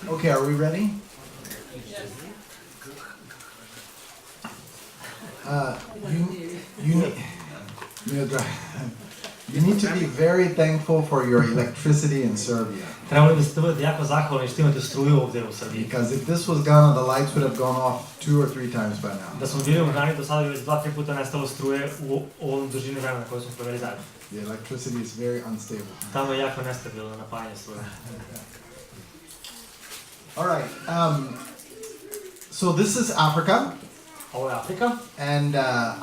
Okay, are we ready? You need to be very thankful for your electricity in Serbia. Trebali biste biti jako zahvalni što imate struju ovdje u Srbiji. Because if this was Ghana, the lights would have gone off 2 or 3 times by now. Da smo bili u Gani, do sada bi već 2-3 puta nestalo struje u ovom dužini vremena koje smo proveli zajedno. The electricity is very unstable. Tamo je jako nestabilno napajanje struje. All right. So this is Africa. Ovo je Afrika. And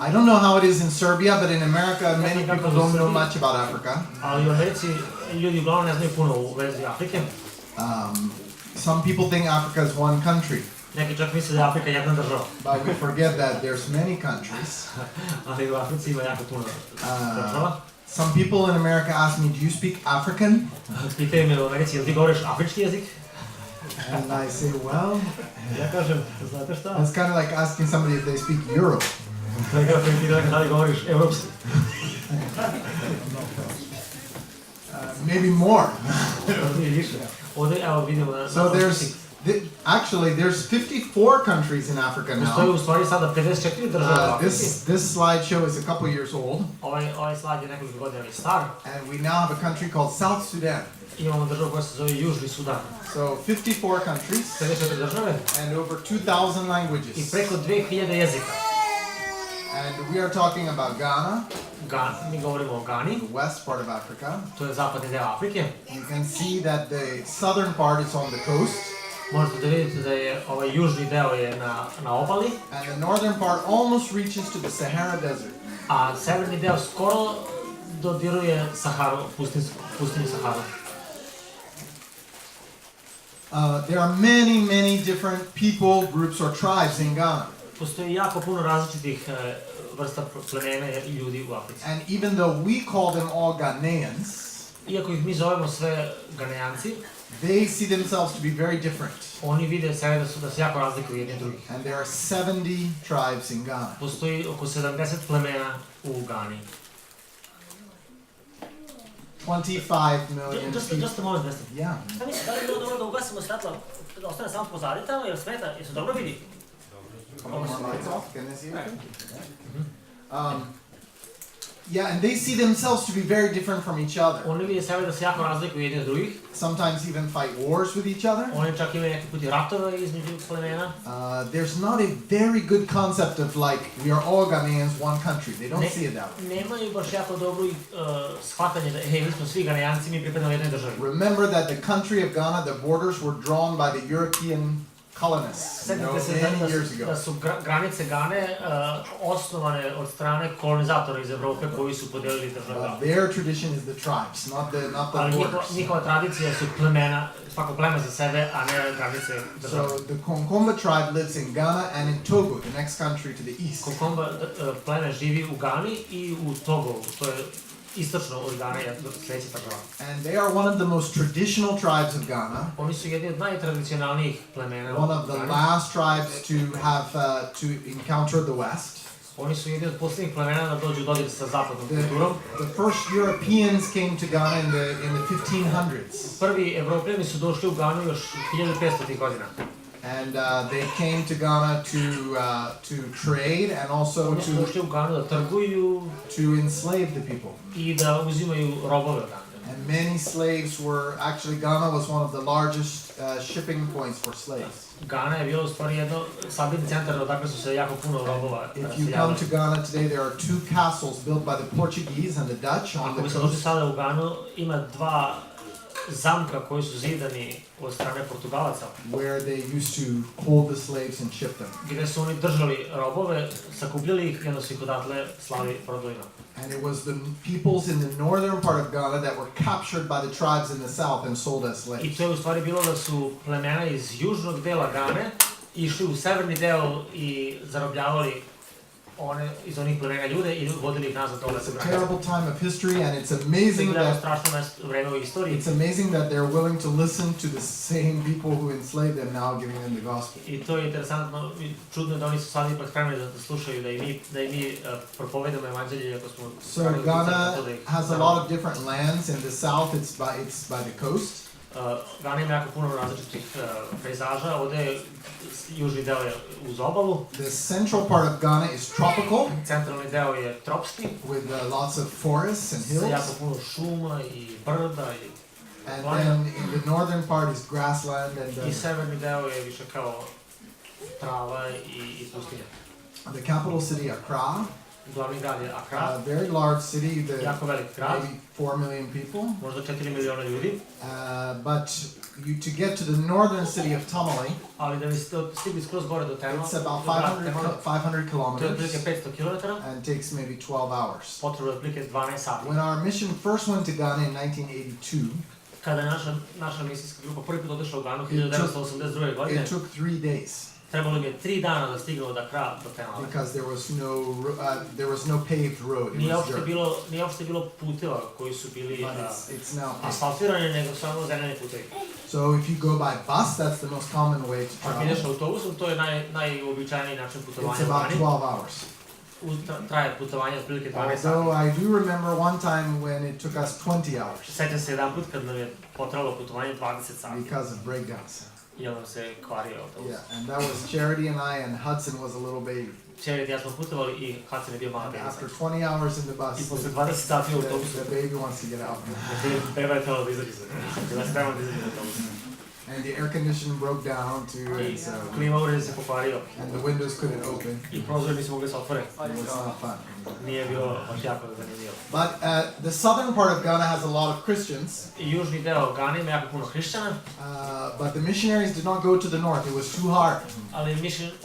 I don't know how it is in Serbia, but in America, many people don't know much about Africa. Ali u Americi ljudi uglavnom ne znaju puno u vezi Afrike. Some people think Africa is one country. Neki čak misle da je Afrika jedna država. But we forget that there's many countries. Ali u Africi ima jako puno država. Some people in America ask me, do you speak African? Pitaju me u Americi, jel ti govoriš afrički jezik? And I say, well, ja kažem, znate šta? it's kind of like asking somebody if they speak Euro. Da li govoriš evropski? Maybe more. So there's 54 countries in Africa now. This slideshow is a couple years old. And we now have a country called South Sudan. So 54 countries and over 2,000 languages. And we are talking about Ghana. Mi govorimo o Gani. The west part of Africa. To je zapadni deo Afrike. You can see that the southern part is on the coast. Možete da vidite da je ovaj južni deo je na obali. And the northern part almost reaches to the Sahara Desert. A severni deo skoro dodiruje Saharu, pustinju Saharu. There are many different people, groups or tribes in Ghana. Postoji jako puno različitih vrsta plemena i ljudi u Africi. And even though we call them all Ghanaians, iako ih mi zovemo sve Ganejanci, they see themselves to be very different. Oni vide sebe da se jako razlikuju jedni drugih. And there are 70 tribes in Ghana. Postoji oko 70 plemena u Gani. 25 million people. Just a moment, Weston. Yeah. Šta misliš, da li je bilo dobro da ugasimo svetlo, da ostane samo pozadi tamo, jer smeta, jer se dobro vidi? Yeah, and they see themselves to be very different from each other. Oni vide sebe da se jako razlikuju jedni od drugih. Sometimes even fight wars with each other. Oni čak imaju neki put i ratove između plemena. There's not a very good concept of like we are all Ghanaians, one country. They don't see it that way. Nemaju baš jako dobro shvatanje da hej, mi smo svi Ghanejanci, mi pripadamo jednoj državi. Remember that the country of Ghana, the borders were drawn by the European colonists many years ago. Da su granice Gane osnovane od strane kolonizatora iz Evrope koji su podelili državu. Their tradition is the tribes, not the borders. Njihova tradicija su plemena, svako pleme za sebe, a ne granice države. So the Konkomba tribe lives in Ghana and in Togo, the next country to the east. Konkomba pleme živi u Gani i u Togo, to je istočno od Gane, sljedeća država. And they are one of the most traditional tribes of Ghana. Oni su jedni od najtradicionalnijih plemena. One of the last tribes to have to encounter the West. Oni su jedni od posljednjih plemena da dođu u dodir sa zapadnom kulturom. The first Europeans came to Ghana in the 1500s. Prvi Evropljani su došli u Ganu još 1500 godina. And they came to Ghana to trade and also to enslave the people. And many slaves were actually Ghana was one of the largest shipping points for slaves. Gana je bilo u stvari jedno sabirni centar odakle su se jako puno robova. If you come to Ghana today, there are 2 castles built by the Portuguese and the Dutch on the coast. Ako bi se došli sada u Ganu, ima 2 zamka koji su zidani od strane Portugalaca. Where they used to hold the slaves and ship them. Gdje su oni držali robove, sakupljali ih i onda su ih odatle slali prodajima. And it was the peoples in the northern part of Ghana that were captured by the tribes in the south and sold as slaves. I to je u stvari bilo da su plemena iz južnog dela Gane išli u severni deo i zarobljavali one iz onih plemena ljude i vodili ih nazad dole sa granice. It's a terrible time of history and it's amazing It's amazing that they're willing to listen to the same people who enslaved them now giving them the gospel. I to je interesantno, čudno da oni su sad ipak spremni da slušaju da i mi propovedamo evanđelje iako smo... So Ghana has a lot of different lands. In the south it's by the coast. Gani ima jako puno različitih pejzaža, ovde je južni deo je uz obalu. The central part of Ghana is tropical, Centralni deo je tropski, with lots of forests and sa hills. jako puno šuma i brda i And then in the northern part is grassland and i severni deo je više kao trava i pustinja. the capital city, Accra. Glavni grad je A Accra, very large city, jako velik grad, maybe 4 million people. možda 4 miliona ljudi, But to get to the northern city of Tamale, ali da biste stigli skroz gore do Temala, it's about 500 to je otprilike kilometers 500 km, and takes maybe 12 hours. potrebno je otprilike 12 sati. When our mission first went to Ghana in 1982, Kada je naša misijska grupa prvi put otišla u Ganu 1982. godine, it took 3 days trebalo mi je 3 dana da stigne od Accra do Temala. because there was no paved road. It Nije was dirt. uopšte bilo puteva koji su bili But it's now paved. asfaltirani, nego samo zemljani putevi. So if you go by bus, that's the most common way to Ako ideš travel. autobusom, to je najuobičajeniji način It's putovanja u about Gani. 12 hours. Traje putovanje otprilike 12 Although sati. I do remember one time when it took us 20 hours Sjećam se jedan put kad nam je potrebalo putovanje 20 sati, because of breakdowns. jer nam se kvario autobus. Yeah, and that was Charity and I, and Hudson was a little baby. Čerit i ja smo putovali i Hudson je bio mala And bebica. after 20 hours in the I bus, posle 20 sati u autobusu, the baby wants to get out. beba je trebala da izađe se. Bila je spremna da izađe iz autobusa. And the air conditioning broke down too, I and so klima uređaj se pokvario and the windows couldn't open. i prozori nisu mogli se otvore. It was not fun. Nije bilo baš jako zanimljivo. But the southern part of Ghana has a lot of Christians, I južni deo Gane ima jako puno hrišćana, but the missionaries did not go to the north. It was too hard. ali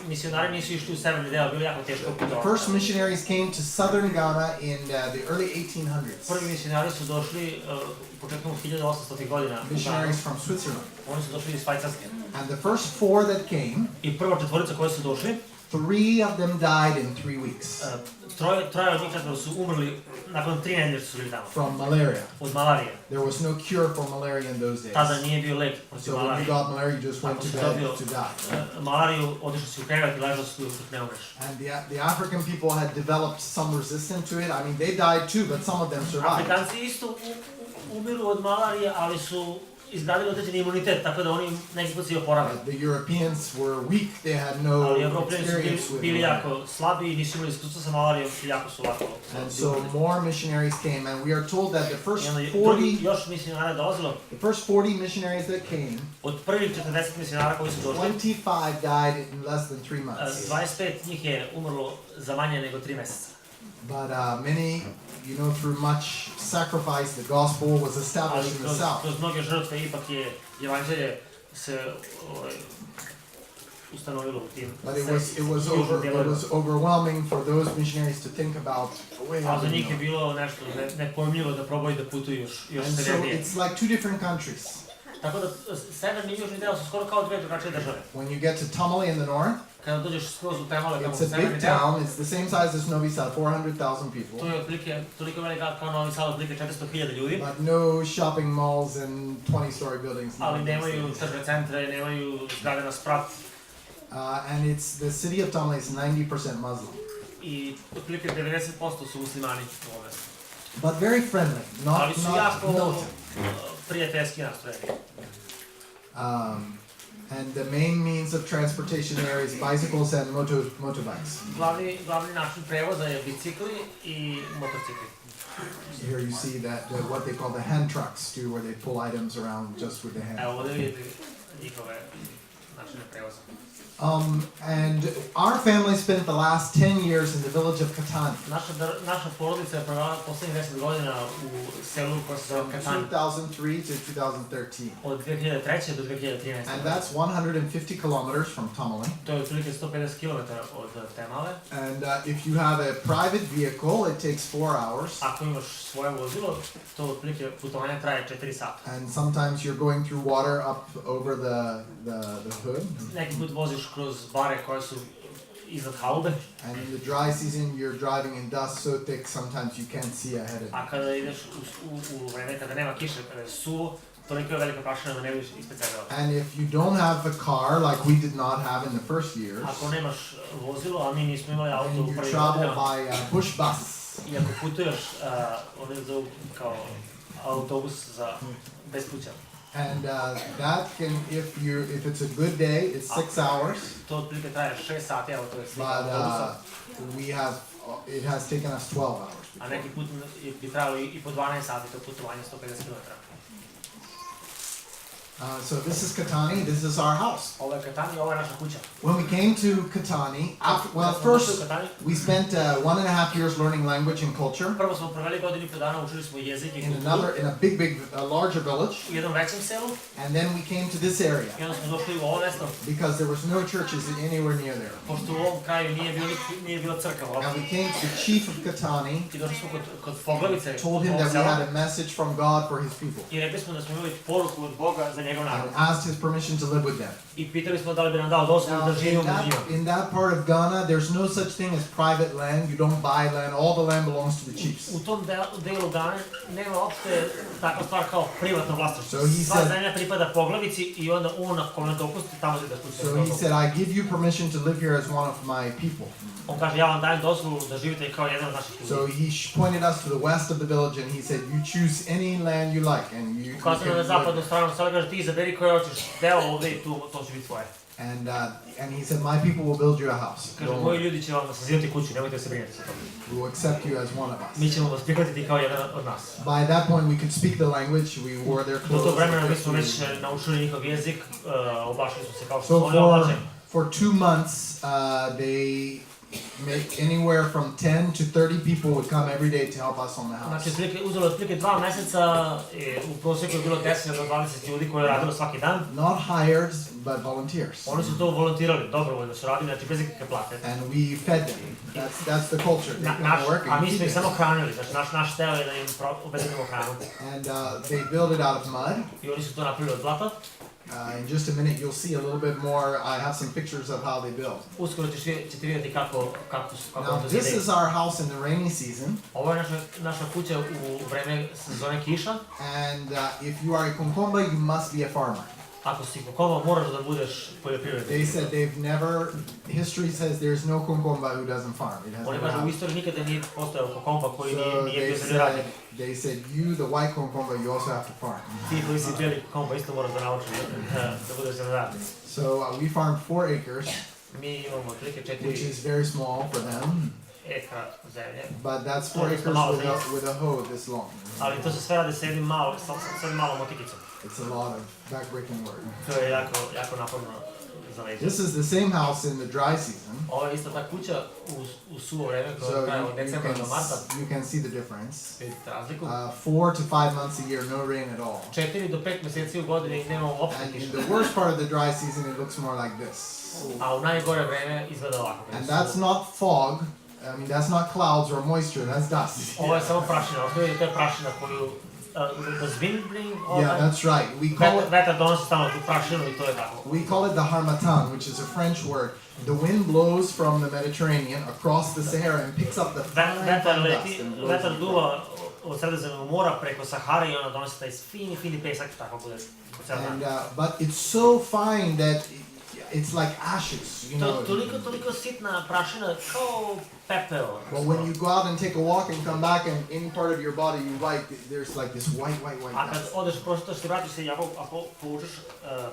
misionari nisu išli u severni deo, bilo je jako teško The putovati. first missionaries came to southern Ghana in the early 1800s. Prvi misionari su došli početkom 1800. godina u Ganu. Missionaries from Switzerland. Oni su došli iz Švajcarske. And the first 4 that came, I prva četvorica koja su došli, 3 of them died in 3 weeks troje od njih četvoro su umrli nakon 3 nedelje što su bili tamo, from malaria. od malarije. There was no cure for malaria in those days. Tada nije bio lek protiv So when you malarije. got malaria, you just went to bed to die. Malariju otišli si u krevet i ležao si dok ne umreš. And the African people had developed some resistance to it. I mean, they died too, but some of them survived. Afrikanci isto umiru od malarije, ali su izgradili određeni imunitet, tako da oni neki put se i oporave. The Europeans were weak. They had no Ali Evropljani experience su with bili malaria. jako slabi i nisu imali iskustva sa malarijom i jako su lako. And so more missionaries came, and we are told that the first I onda 40, još misionara dolazilo, the first 40 missionaries that came, od prvih 40 misionara koji su došli, 25 died in less than 3 months. 25 njih je umrlo za manje nego 3 meseca. But many, through much sacrifice, the gospel was Ali established in the south. kroz mnoge žrtve ipak je evanđelje se ustanovilo u tim. But it was overwhelming for those missionaries to think about way A out za in the njih je north. bilo nešto nepojmljivo da probaju da putuju još And so severnije. it's like 2 different countries. Tako da severni i južni deo su skoro kao dve drugačije države. When you get to Tamale in the north, Kada dođeš skroz u Temale kao u it's a severni big deo, town. It's the same size as Novi Sad, 400,000 people. to je otprilike toliko velika kao Novi Sad, otprilike 400.000 ljudi, But no shopping malls and 20-story buildings. ali none of these nemaju things. tržne centre, nemaju zgrade na sprat And the city of Tamale is 90% Muslim, i otprilike 90% su muslimani ovdje. but very friendly, Ali not su jako militant. prijateljski nastrojeni. And the main means of transportation there is bicycles and motorbikes. Glavni način prevoza je bicikli i motocikli. Here you see that what they call the hand trucks too, where they pull items around just with the hand. Evo ovdje vidite njihove načine prevoza. And our family spent the last 10 years in the village of Katani. Naša porodica je provela poslednjih 10 godina u selu koje se zove From Katani. 2003 to 2013. Od 2003. do 2013. And that's 150 kilometers from Tamale. To je otprilike 150 km od Temale. And if you have a private vehicle, it takes 4 hours. Ako imaš svoje vozilo, to otprilike putovanje traje 4 sata. And sometimes you're going through water up over the hood. Neki put voziš kroz bare koje su iznad halube, And in the dry season, you're driving in dust so thick sometimes you can't see ahead of you. a kada ideš u vreme kada nema kiše, kada je suvo, toliko je velika prašina da ne vidiš ispred sebe. And if you don't have a car, like we did not have in the first years, Ako nemaš vozilo, a mi nismo imali auto and u you prvim travel godinama, by bush bus, i ako putuješ, oni zovu kao autobus za bespuća. And that can, if it's a good day, it's 6 hours. To otprilike traje 6 sati, evo to je slika But autobusa. it has taken us 12 hours. A neki put bi trajalo i po 12 sati to putovanje 150 km. So this is Katani, this is our house. Ovo je Katani, ovo je naša kuća. When we came to Katani, first we spent 1.5 years learning language and culture Prvo smo proveli godinu i po dana, učili smo jezik i in kulturu a larger village, u jednom većem selu and then we came to this area i onda smo došli u ovo mesto, because there was no churches anywhere near there. pošto u ovom kraju nije bilo crkava. And we came to the chief of Katani, I došli smo kod poglavice told him that we had a message from God for his people, i rekli smo da smo imali poruku od Boga za njegov narod. and asked his permission to live with them. I pitali smo da li bi nam dao dozvolu da živimo među njima. In that part of Ghana, there's no such thing as private land. You don't buy land. All the land belongs to the chiefs. U tom delu Gane nema uopšte takva stvar kao privatno vlasništvo. So he Sva said- zemlja pripada poglavici i onda on na kome dopusti tamo će da kuće. So he said, I give you permission to live here as one of my people. On kaže ja vam dajem dozvolu da živite kao jedan od naših ljudi. So he pointed us to the west of the village and he said, you choose any land you like and you Ukazano can na live zapadnu there. stranu, sada kaže ti izaberi koje hoćeš deo ovde i to će biti tvoje. And he said, my people will build you a house. Kaže Don't moji worry. ljudi će vam sazidati kuću, nemojte se brinuti za to. We will accept you as one of us. Mi ćemo vas prihvatiti kao jedan od nas. By that point, we could speak the language. We wore their Do clothes. tog vremena mi their smo food. već naučili njihov jezik, oblačili smo se kao što So su oni oblačeni. for 2 months, they make anywhere from 10 to 30 people would come every day to help us on the Znači, house. uzelo otprilike 2 meseca, u prosjeku je bilo 10 do 20 ljudi koji je radilo svaki dan. Not hired, but volunteers. Oni su to volontirali, dobrovoljno su radili, znači bez ikakve plate. And we fed them. That's the culture. They come to work A and mi smo ih feed samo them. hranili, znači naš teo je da im obezbedimo hranu. And they build it out of mud. I oni su to napravili od blata. In just a minute, you'll see a little bit more. I have some pictures of how they build. Uskoro ćete vidjeti kako Now, to this zide. is our house in the rainy season. Ovo je naša kuća u vreme sezone kiša. And if you are a Konkomba, you must be a farmer. Ako si Konkomba, moraš da budeš poljoprivrednik. They said they've never, history says there's no Konkomba who doesn't farm. It has Oni never kažu u happened. istoriji nikada nije postojao Konkomba koji So nije bio zemljoradnik. they said, you, the white Konkomba, you also have to farm. Ti koji si bijeli Konkomba isto moraš da naučiš da budeš zemljoradnik. So we farmed 4 acres, Mi imamo otprilike which 4 is very small for them. ekra zemlje, But that's 4 acres with a hoe this long. ali to se sve radi sa jednim malom motikicom. It's a lot of backbreaking work. To je jako naporno za leđe. This is the same house in the dry season. Ovo je isto ta kuća u suvo vreme So koja traje od decembra do marta. you can see the difference. Vidite razliku. 4 to 5 months a year, no rain at all. 4 do 5 meseci u godini nemamo uopšte And in kiše. the worst part of the dry season, it looks more like this. A u najgore vreme izgleda ovako. And that's not fog. I mean, that's not clouds or moisture. That's dust. Ovo je samo prašina, ovo je prašina koju does wind bring all Yeah, that? that's right. We call it Vetar donosi stalno tu prašinu i to je tako. we call it the harmattan, which is a French word. The wind blows from the Mediterranean across the Sahara and picks up the fine Vetar dust leti, and blows vetar it. duva od Sredozemnog mora preko Sahare i ona donosi taj fini pesak, tako bude po ceo dan. And but it's so fine that it's like ashes, you know. Toliko sitna prašina kao pepeo. But when you go out and take a walk and come back and any part of your body you wipe, there's like this white A kad dust. odeš prošetaš i vratiš se i ako povučeš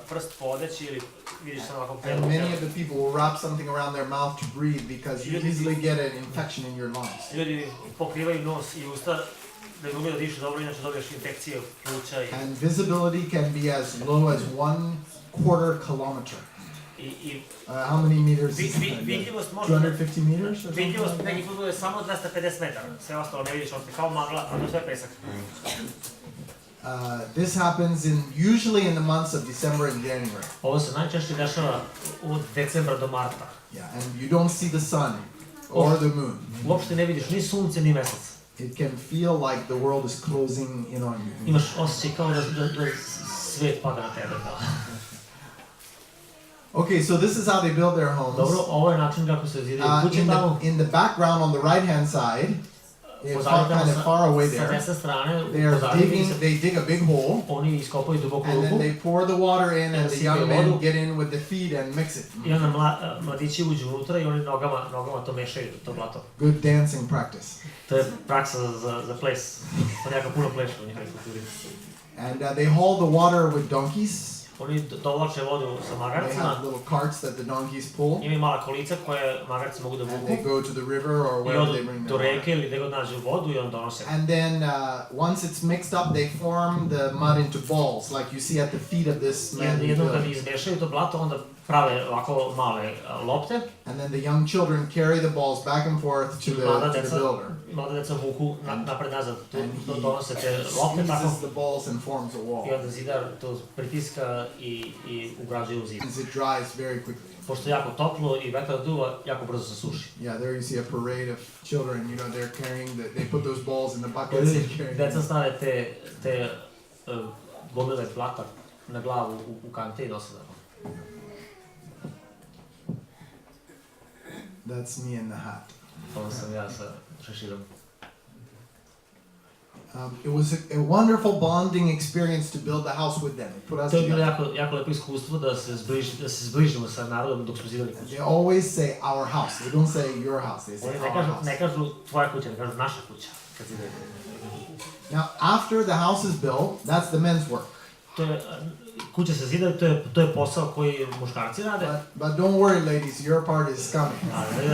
prst po odeći ili vidiš samo ovako And pelo. many of the people will wrap something around their mouth to breathe because you easily get an infection in your lungs. Ljudi pokrivaju nos i usta da bi mogli da dišu dobro, inače dobiješ infekcije pluća i... And visibility can be as low as 1/4 kilometer. How many meters is that? Vidljivost može... 250 meters or something? Vidljivost neki put bude samo 250 metara, sve ostalo ne vidiš, on kao magla, a to sve je pesak. This happens usually in the months of December and January. Ovo se najčešće dešava od decembra do marta. Yeah, and you don't see the sun or the moon. Uopšte ne vidiš ni sunce ni mesec. It can feel like the world is closing in on you. Imaš osjećaj kao da svet pada na tebe. Okay, so this is how they build their homes. Dobro, ovo je način kako se zidaju kuće tamo. In the background on the right hand side, it's kind of far away Sa there. desne strane, They dig a big hole, oni iskopaju duboku and then rupu they pour the water in, and the young men get in with the feet and mix it. i onda mladići uđu unutra i oni nogama to mešaju, to blato. Good dancing practice. To je praksa za ples, oni jako puno plešu u njihovoj kulturi. And they haul the water with donkeys. Oni dovlače vodu sa They magarcima, have little carts that the donkeys pull. imaju mala kolica koje magarci mogu da And vuku they go to the river or i wherever they odu bring do their water. reke ili gde god nađu vodu i on donose. And then once it's mixed up, they form the mud into balls, like you see at the feet of this man who Jednom kad built. izmešaju to blato, onda prave ovako male lopte. And then the young children carry the balls back and forth to the builder. Mlada deca vuku napred nazad, And to he donose te lopte tako. squeezes the balls and forms a wall. I onda zidar to pritiska i ugrađuje u zid. As it dries very quickly. Pošto je jako toplo i vetar duva, jako brzo se suši. Yeah, there you see a parade of children. You know, they're carrying they put those balls in the buckets and carry Deca them. stave te gomile blata na glavu u kante i nose tako. That's me in the hat. Ovo sam ja sa šeširom. It was a wonderful bonding experience to build the house with them. It put us To je bilo together. jako lepo iskustvo da se zbližimo sa narodom dok smo zidali kuću. They always say our house. They don't say your house. They say Oni our house. ne kažu tvoja kuća, ne kažu naša kuća kad zidaju. Now, after the house is built, that's the men's work. To je, kuća se zida, to je posao koji muškarci rade. But don't worry, ladies. Your part is coming. Ali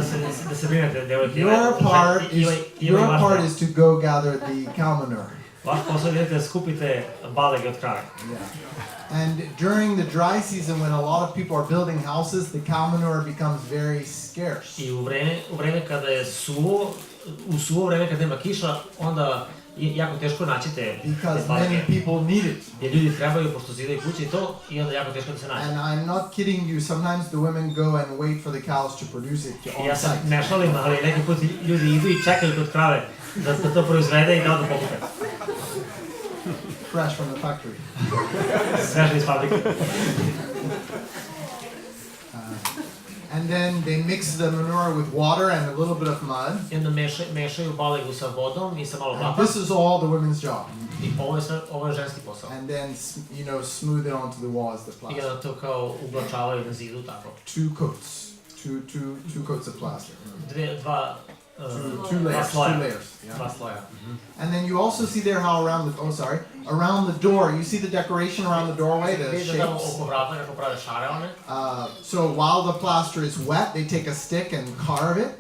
da se brinete, devojke. Your part is to go gather the cow manure. Vaš posao je da skupite balege od krave. Yeah. And during the dry season, when a lot of people are building houses, the cow manure becomes very scarce. I u vreme kada je suvo, u suvo vreme kada nema kiša, onda je jako teško naći te Because balege. many people need it. Jer ljudi trebaju, pošto zidaju kuće i to, i onda je jako teško da se naći. And I'm not kidding you. Sometimes the women go and wait for the cows to produce it I on ja sam site. ne šalim, ali neki put ljudi idu i čekaju kod krave da to proizvede i da odu pokupe. Fresh from the factory. Sveže iz fabrike. And then they mix the manure with water and a little bit of mud. I onda mešaju balegu sa vodom i sa malo And blata. this is all the women's job. I ovo je ženski posao. And then, smooth it onto the wall as the I plaster. onda to kao ublačavaju na zidu, tako. Two coats. Two coats of plaster. Dva Two layers. sloja. Two layers. Yeah. Dva sloja. And then you also see there how around the door, you see the decoration around the doorway, the Vidim da tamo shapes. oko vrata kako prave šare one. So while the plaster is wet, they take a stick and carve it.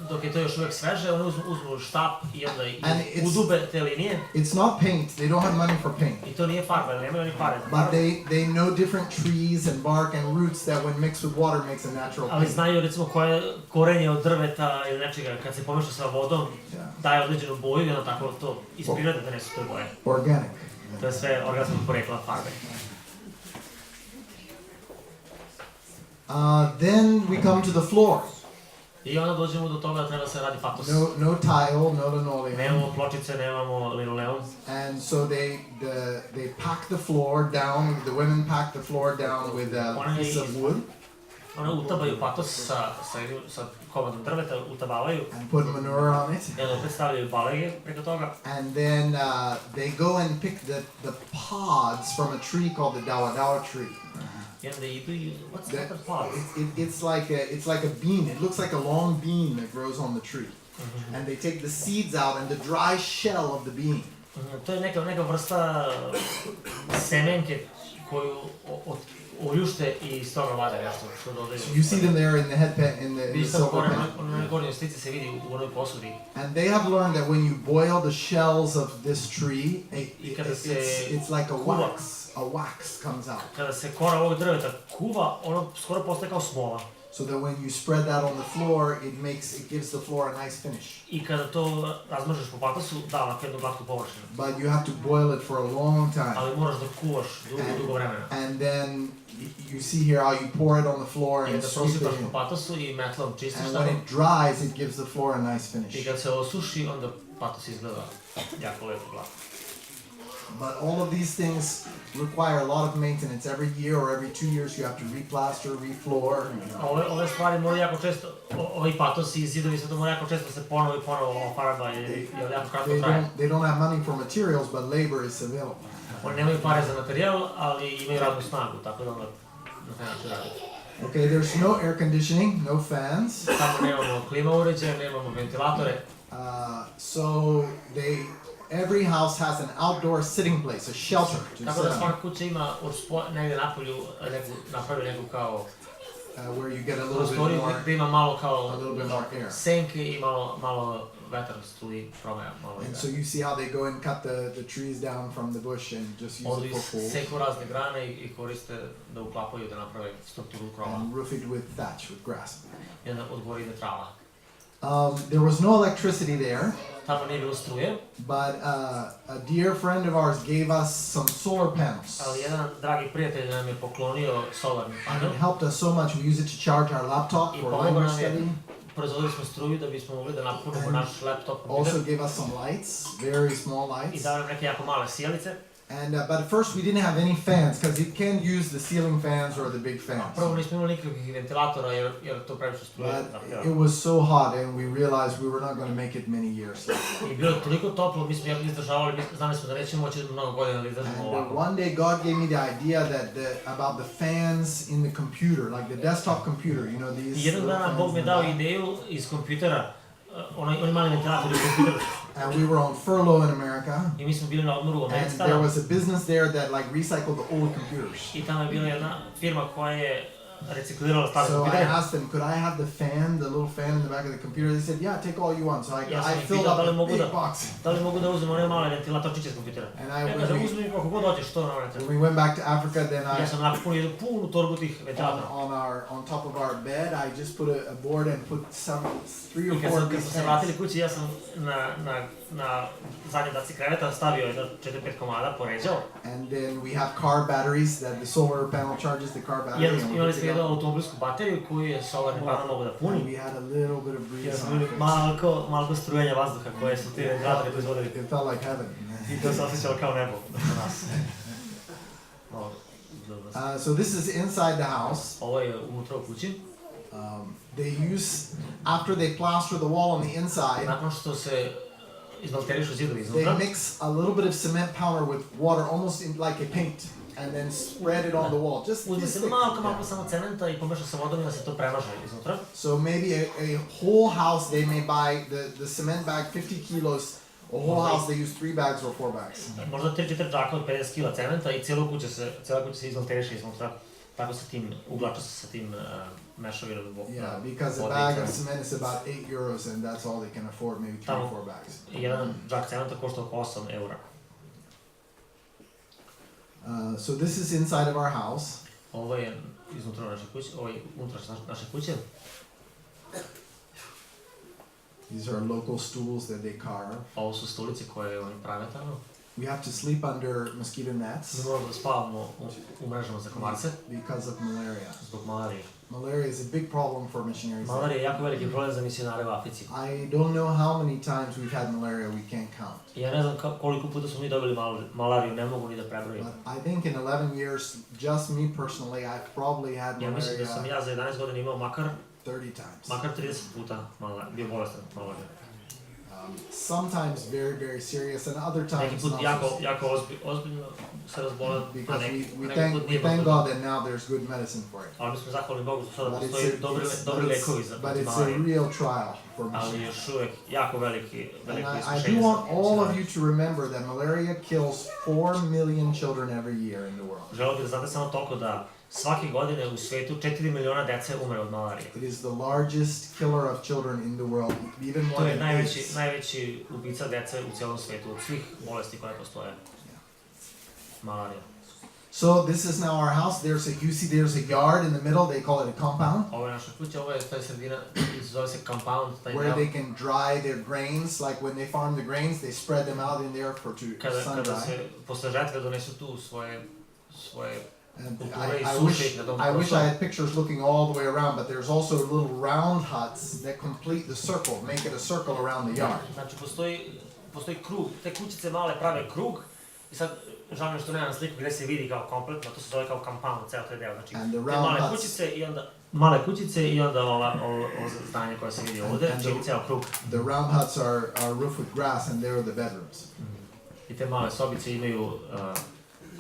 Dok je to još uvijek sveže, oni uzmu štap i onda And udube te linije. It's not paint. They don't have money for paint. I to nije farba, nemaju oni pare. But they know different trees and bark and roots that when mixed with water makes a natural Ali paint. znaju recimo koje korenje od drveta ili nečega, kad se pomeša sa vodom, daje određenu boju i onda tako to iz prirode donesu te boje. Organic. To je sve organskog porekla farbe. Then we come to the floor. I onda dođemo do toga da treba se radi patos. No tile, no linoleum. Nemamo pločice, nemamo linoleum. And so they pack the floor down. The women pack the floor down with a piece of wood One utabaju patos sa komadom drveta, utabavaju. and put manure on it. I onda opet stavljaju balege preko toga. And then they go and pick the pods from a tree called the dawa tree. I onda idu i... What's the pod? It's like a bean. It looks like a long bean that grows on the tree. And they take the seeds out and the dry shell of the bean. To je neka vrsta semenke koju oljušte i iz toga vade nešto što dodaju. So you see them there in the head pan, in the silver pan. Na gornjoj slici se vidi u onoj posudi. And they have learned that when you boil the shells of this tree, it's like a wax. A wax comes out. Kada se kora ovog drveta kuva, ono skoro postaje kao smola. So that when you spread that on the floor, it gives the floor a nice finish. I kada to razmržeš po patosu, da onako jednu glatku površinu. But you have to boil it for a long time. Ali moraš da kuvaš dugo vremena. And then you see here how you pour it on the floor I and da sweep it prosipaš po in. patosu i metlom čistiš And tamo. when it dries, it gives the floor a nice finish. I kad se osuši, onda patos izgleda jako lepo glatko. But all of these things require a lot of maintenance. Every year or every 2 years you have to replaster, refloor. Ove stvari moraju jako često, ovi patosi i zidovi se to moraju jako često se ponovo farba i jako kratko traje. They don't have money for materials, but labor is available. Oni nemaju pare za materijal, ali imaju radnu snagu, tako da onda na taj način radi. Okay, there's no air conditioning, no fans. Tamo nemamo klima uređaje, nemamo ventilatore. So they every house has an outdoor sitting place, a shelter to Tako sit da on, svaka kuća ima negdje napolju napravi neku kao where you get a little bit prostoriju more, gdje ima malo a kao little bit more air. senke i malo vetar studi promaja. And so you see how they go and cut the trees down from the bush and just use Odu it for poles. seku razne grane i koriste da uklapaju da naprave strukturu krova. And roof it with thatch, with grass. I onda odgori ide trava. There was no electricity there, Tamo nije bilo struje, but a dear friend of ours gave us some solar panels. ali jedan dragi prijatelj nam je poklonio solarni And panel it helped us so much. We use it to charge our laptop i for pomogao language nam je, study. proizvodili smo struju da bismo mogli da napunimo naš laptop Also kompjuter gave us some lights, very small i lights. dao nam neke jako male sjelice. And but at first we didn't have any fans because you can't use the ceiling fans or the big fans. Prvo nismo imali nikakvih ventilatora jer to previše struje But zahtjeva. it was so hot, and we realized we were not going to make it many years. I bilo je toliko toplo, mi smo jako izdržavali, znali smo da nećemo moći mnogo godina da izdržimo And ovako. one day God gave me the idea that about the fans in the computer, like the desktop computer, you know these. I jednog little dana fans Bog in mi je the dao back. ideju iz kompjutera, oni mali ventilatori u kompjuteru. And we were on furlough in America. I mi smo bili na odmoru u Americi And there tada. was a business there that like recycled the old computers. I tamo je bila jedna firma koja je reciklirala stare So I kompjutere. asked them, could I have the fan, the little fan in the back of the computer? They said, yeah, take all you want. So Ja sam I ih filled pitao up da li a mogu big da, box. da li mogu da uzmem one male ventilatorčiće iz kompjutera. And Ja kažem, when uzmi kako god hoćeš, što na one we went back to Africa, then Ja sam napunio jednu punu torbu tih ventilatora. on top of our bed, I just put a board and put three or I kad four smo of these se fans. vratili kući, ja sam na zadnjoj daci kreveta stavio jedno 4-5 komada, poređao. And then we have car batteries that the solar panel charges the car battery. And we Imali pick smo it jednu up. automobilsku bateriju koju je solarni panel mogu da And puni. we had a little bit of I breeze smo on bili it. malko strujenja vazduha koje su ti ventilatori proizvodili. It felt like heaven. I to se osjećalo kao nebo za nas. Malo, dobro. So this is inside the house. Ovo je unutra u kući. They use, after they plaster the wall on the inside, Nakon što se izmalterišu zidovi they iznutra, mix a little bit of cement powder with water, almost like a paint, and then spread it on the wall. Just uzme this se thick. malo samo cementa i pomeša sa vodom i da se to premaže iznutra. So maybe a whole house, they may buy the cement bag 50 kilos. A whole house they use 3 bags or 4 bags. Možda 3-4 džaka od 50 kila cementa i cijela kuća se izmalteriše iznutra. Tako sa tim, uglača se sa tim mešavinom. Yeah, because a bag of cement is about €8, and that's all they can afford, maybe 3 or 4 bags. Jedan džak cementa košta oko 8 eura. So this is inside of our house. Ovo je iznutra naše kuće, ovo je unutra naše kuće. These are local stools that they carve. Ovo su stolice koje oni prave tamo. We have to sleep under mosquito nets Mi moramo da spavamo u mrežama za komarce because of malaria. zbog malarije. Malaria is a big problem for missionaries. Malarija je jako veliki problem za misionare u Africi. I don't know how many times we've had malaria, we can't count. Ja ne znam koliko puta smo mi dobili malariju, ne mogu ni da prebrojim. But I think in 11 years, just me personally, I've probably had Ja mislim da sam malaria ja za 11 godina imao makar 30 times. 30 puta bio bolestan malarija. Sometimes very, very serious, and other Neki times put not so jako ozbiljno se razbolan, a because neki we put nije thank baš. God that now there's good medicine for it. Ali mi smo zahvalni Bogu što sada But postoji dobri lekovi za but protiv it's a malarije. real trial for Ali missionaries. još uvijek jako veliko And I iskušenje do za want all of misionare. you to remember that malaria kills 4 million children every year in the world. Želeo bih da znate samo toliko da svake godine u svetu 4 miliona dece umre od malarije. It is the largest killer of children in the world, even To more je than AIDS. najveći ubica dece u cijelom svetu, od svih bolesti koje postoje. Malarija. So this is now our house. You see there's a yard in the middle. They call it a compound, Ovo je naša kuća, ovo je ta sredina, zove se compound, taj where deo. they can dry their grains. Like when they farm the grains, they spread them out in there to sun Kada dry. se posle žetve donesu tu svoje And kulture i I suše wish ih na tom I wish I prostoru. had pictures looking all the way around, but there's also little round huts that complete the circle, make it a circle around the yard. Znači postoji krug, te kućice male prave krug i sad žao mi je što nemam sliku gdje se vidi kao kompletno, to se zove kao compound, ceo taj deo, znači And the te round male huts- kućice i onda ovo zdanje koje se vidi ovdje, And čini ceo krug. The round huts are roofed with grass, and they're the bedrooms. I te male sobice imaju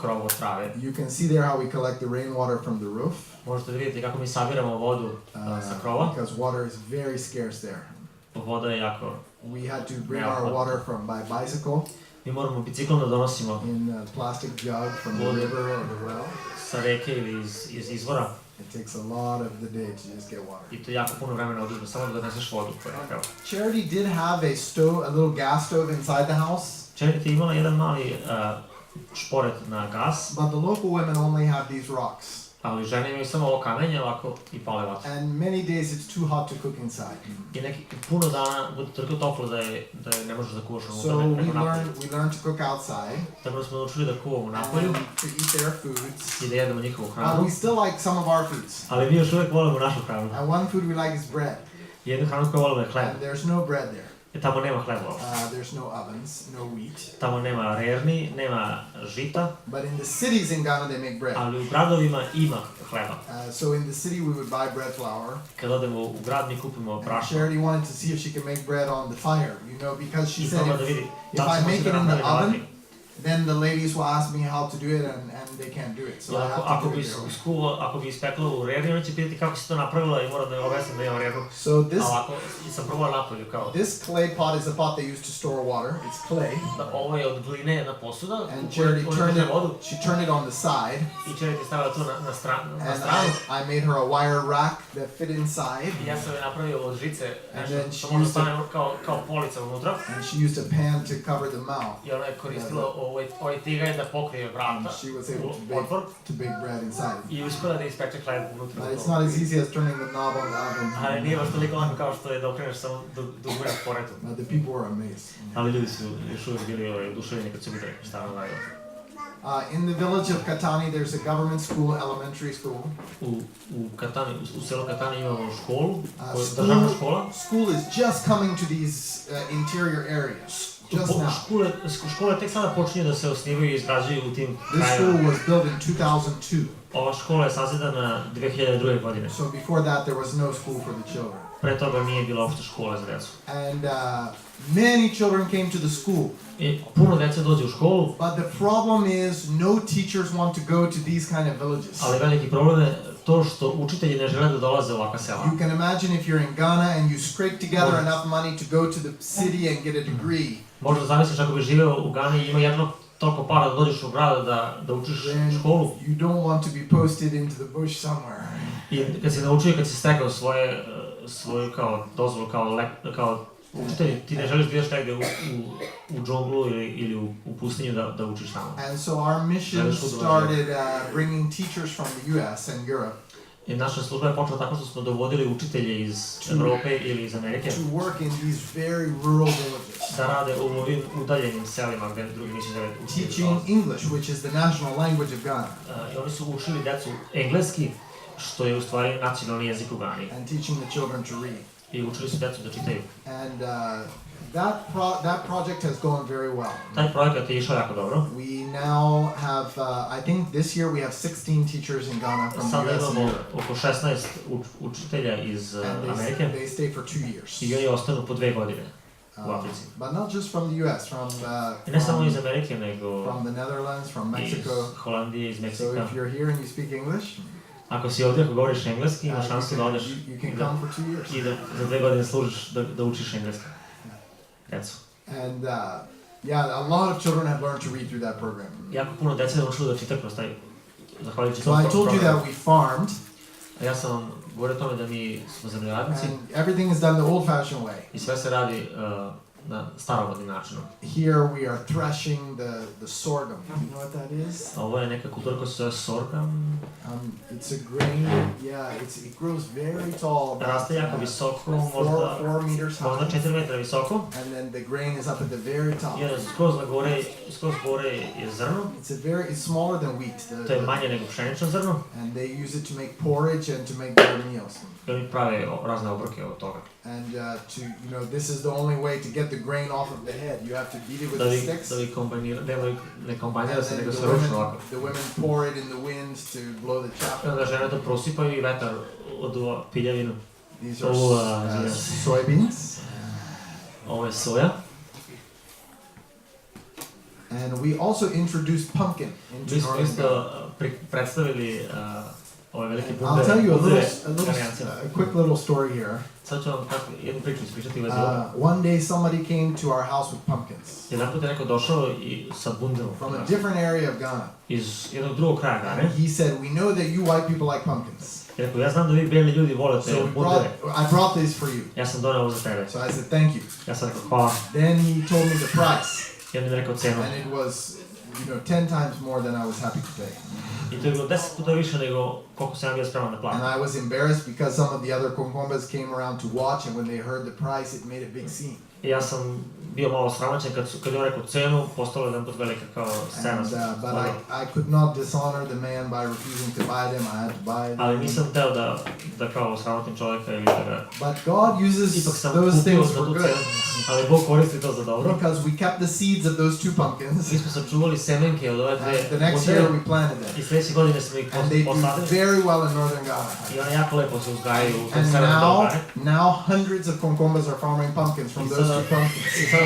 krov od trave. You can see there how we collect the rainwater from the roof, Možete da vidite kako mi sabiramo vodu sa krova. because water is very scarce there. Voda je jako, We had to bring Yeah, our but- water by bicycle. Mi moramo biciklom da donosimo in a plastic jug from the Vodu. river or the well. sa reke ili iz izvora It takes a lot of the day to just get water. i to jako puno vremena oduzme samo da doneseš vodu koja je kao. Charity did have a little gas stove inside the house, Charity je imala jedan mali šporet na gas, but the local women only have these rocks. ali žene imaju samo ovo kamenje ovako i pale vatru. And many days it's too hot to cook inside. I puno dana bude toliko toplo da je ne možeš da kuvaš So unutra nego napolju. we learned to cook outside Tako da smo naučili da kuvamo napolju and to eat their foods. i da jedemo njihovu But hranu, we still like some of our foods. ali mi još uvijek volimo našu hranu. And one food we like is bread. Jednu hranu koju volimo je hleb. And there's no bread there. Tamo nema hleba. There's no ovens, no wheat. Tamo nema rerni, nema žita, But in the cities in Ghana they make bread. ali u gradovima ima hleba. So in the city we would buy bread flour. Kad odemo u grad mi kupimo And brašno. Charity wanted to see if she could make bread on the fire, because she I said proba da vidi if da li I se make može it da in the napravi na oven, vatri. then the ladies will ask me how to do it and they can't do it. So I have Ako to do bi it their way. skuo, ako bi ispekla u rerni, oni će pitati kako si to napravila i moram da je objasnim da imam rernu. So this Ali ako sam probala napolju kao clay pot is a pot they use to store water. It's clay. da ovo je od gline jedna posuda, And u Charity kojoj drže vodu she turned it on the side. i Charity stavila to na stranu. And I made her a wire rack that fit inside. I ja sam je napravio od žice, And then nešto she što može used stane kao polica unutra. And she used a pan to cover the mouth. I ona je koristila ovaj tigalj da pokrije And vrata, she was able otvor, to bake bread inside. i uspjela da ispeče hleb unutra. But it's not as easy as turning the knob on the oven. Ali nije baš toliko lako kao što je da okreneš samo da uguraš poretu. But the people were amazed. Ali ljudi su još uvijek bili oduševljeni kad su vidjeli šta je radio. In the village of Katani, there's a government school, elementary school. U selu Katani imamo školu, koja je državna škola. School is just coming to these interior areas. Just now. Škole tek sada počinju da se osnivaju i izgrađuju u tim This school krajevima. was built in 2002. Ova škola je sazidana 2002. godine. So before that, there was no school for the children. Pre toga nije bila uopšte škola za decu. And many children came to the school. I puno dece dođe u školu, But the problem is, no teachers want to go to these kind of villages. ali veliki problem je to što učitelji ne žele da dolaze u ovakva sela. You can imagine if you're in Ghana and you scrape together enough money to go to the city and get a degree. Možda zamisliš ako bi živeo u Gani i ima jedno toliko para da dođeš u grad da učiš školu. You don't want to be posted into the bush somewhere. I kad si naučio i kad si stekao svoju kao dozvolu kao učitelj, ti ne želiš da ideš negdje u džunglu ili u pustinju da učiš tamo. And so our mission started bringing teachers from the US and Europe. I naša služba je počela tako što smo dovodili učitelje iz Evrope ili iz Amerike to work in these very rural villages. Da rade u ovim udaljenim selima gdje drugi nisu žele učiti. Teaching English, which is the national language of Ghana. I oni su učili decu engleski, što je u stvari nacionalni jezik u Gani. And teaching the children to read. I učili su decu da čitaju. And that project has gone very well. Taj projekat je išao jako dobro. We now have, I think this year we have 16 teachers in Ghana from the US and Sada imamo Europe. oko 16 učitelja iz Amerike. And they stay for 2 years. I oni ostanu po 2 godine u Africi. But not just from the US, I ne samo iz Amerike, nego from the Netherlands, from iz Mexico. Holandije, iz So Meksika. if you're here and you speak English, Ako si ovdje, ako govoriš engleski, imaš šansu da odeš you can come for 2 years. i da za 2 godine služiš da učiš engleski. Decu. And a lot of children have learned to read through that program. Jako puno dece je učilo da čita kroz taj, zahvaljujući So tom I told you programu. that we farmed, A ja sam vam govorio o tome da mi smo zemljoradnici and everything is done the old-fashioned way. i sve se radi na starovodnim načinom. Here we are threshing the sorghum. Do you know what that is? Ovo je neka kultura koja se zove sorghum. It's a grain. It grows very tall. Raste jako visoko, 4 meters možda high. 4 metra visoko. And then the grain is up at the very top. I skroz gore je zrno. It's smaller than wheat. To je manje nego pšenično zrno. And they use it to make porridge and to make their meals. I oni prave razne obroke od toga. And this is the only way to get the grain off of the head. You have to beat it with the sticks. Da bi ne kombinira And se, then nego se ručno ovako. the women pour it in the wind to blow the chaff. I onda žene to prosipaju i vetar oduva piljavinu. These are soybeans. Ovo je soja. And we also introduced pumpkin into Mi smo northern isto Ghana. predstavili ove velike I'll bundeve, tell you Ganijancima. a quick little story here. Sad ću vam jednu priču ispričati u vezi ovoga. One day somebody came to our house with pumpkins Jedan put je neko došao sa bundevom from a different area of Ghana. iz jednog drugog kraja Gane. And he said, "We know that you white people like pumpkins. I rekao, ja znam da vi bijeli ljudi So volite I bundeve. brought these for you." Ja sam doneo ovo za tebe. So I said, "Thank you." Ja sam rekao, hvala. Then he told me the price, I on mi je rekao cenu. and it was, 10 times more than I was happy to pay. I to je bilo 10 puta više nego koliko sam ja bio spreman da platim. And I was embarrassed because some of the other Konkombas came around to watch, and when they heard the price, it made a big scene. I ja sam bio malo sramačan kad je on rekao cenu, postalo je jedan put velika kao scena. But I could not dishonor the man by refusing to buy them. I had to buy them. Ali nisam teo da kao sramotim čovjeka ili da ga... But God uses Ipak sam those kupio things za for tu good, cenu, ali Bog koristi to za dobro. because we kept the seeds of those 2 pumpkins. Mi smo sačuvali semenke od ove And dve the next year we planted them, i sljedeće godine smo ih and they do posadili very well in northern Ghana. i one jako lepo se uzgajaju u tom And severnom now, Gane. hundreds of Konkombas are farming pumpkins from those 2 pumpkins. I sad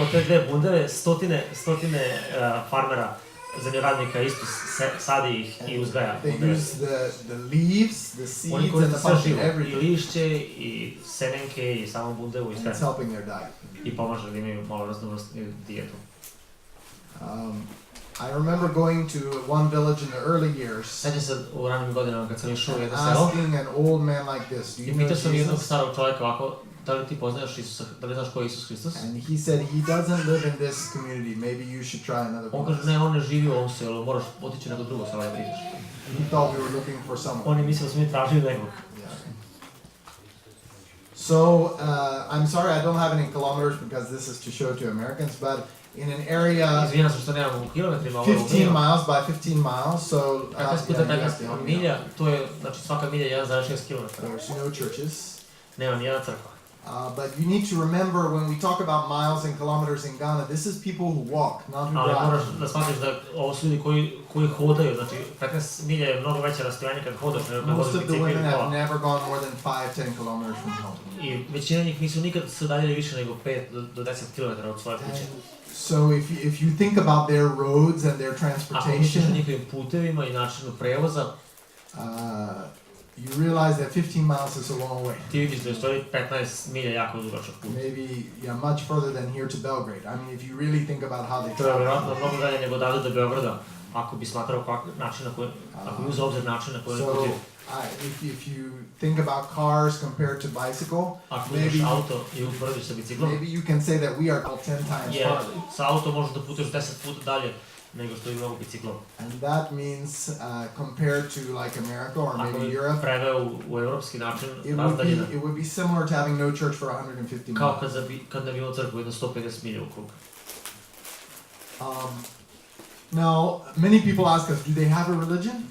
od te dve bundeve stotine farmera, zemljoradnika isto sadi ih i uzgaja They bundeve. use the leaves, the Oni seeds, and koriste the sve pumpkin, živo, i everything. lišće, i semenke, i samu bundevu, i And sve. it's helping their diet. I pomaže da imaju malo raznovrsnu dijetu. I remember going to one village in the early years, Sjećam se u ranim godinama kad sam išao u jedno selo asking an old man like this, "Do you i know pitao sam jednog Jesus?" starog čovjeka ovako, da li ti poznaješ Isusa, da li znaš ko je Isus Hristos? And he said, "He doesn't live in this community. Maybe you should try another On kaže, place." ne, on ne živi u ovom selu, moraš otići u neko drugo selo da vidiš. He thought we were looking for someone. On je mislio da smo mi tražili nekog. Yeah. So I'm sorry I don't have any kilometers because this is to show to Americans, but in an area Izvinjam se što nemam u kilometrima, ovo je u 15 milijama. miles by 15 miles, so 15 puta yeah, you have 15 to help me out. milja, to je, znači svaka milja je 1,6 km. There's no churches. Nema nijedna crkva. But you need to remember when we talk about miles and kilometers in Ghana, this is people who walk, not who Ali moraš drive. da shvatiš da ovo su ljudi koji hodaju, znači 15 milja je mnogo veće rastojanje kad hodaš nego kad Most voziš of the bicikl ili women have kola. never gone more than 5-10 kilometers from home. I većina njih nisu nikad se udaljili više nego 5 do 10 km od svoje kuće. So if you think about their roads and their Ako misliš o transportation, njihovim putevima i načinu prevoza, you realize that 15 miles is a long way. ti vidiš da je u stvari 15 milja jako dugačak put. Maybe much further than here to Belgrade. I mean, if you really think about how they To je travel. vjerojatno mnogo dalje nego odavde do Beograda, ako bi smatrao način na koji, ako bi uzeo obzir način na koji So, putuju. if you think about cars compared to bicycle, Ako maybe uzmeš auto i uporediš sa biciklom, maybe you can say that we are called 10 times jer farther. sa autom možeš da putuješ 10 puta dalje nego što imamo biciklom. And that means compared to like America or Ako maybe bi Europe, preveo u evropski način, it razdaljina. would be similar to having no church for 150 Kao miles. kad ne bi imao crkvu jedno 150 milja u krug. Now, many people ask us, do they have a religion?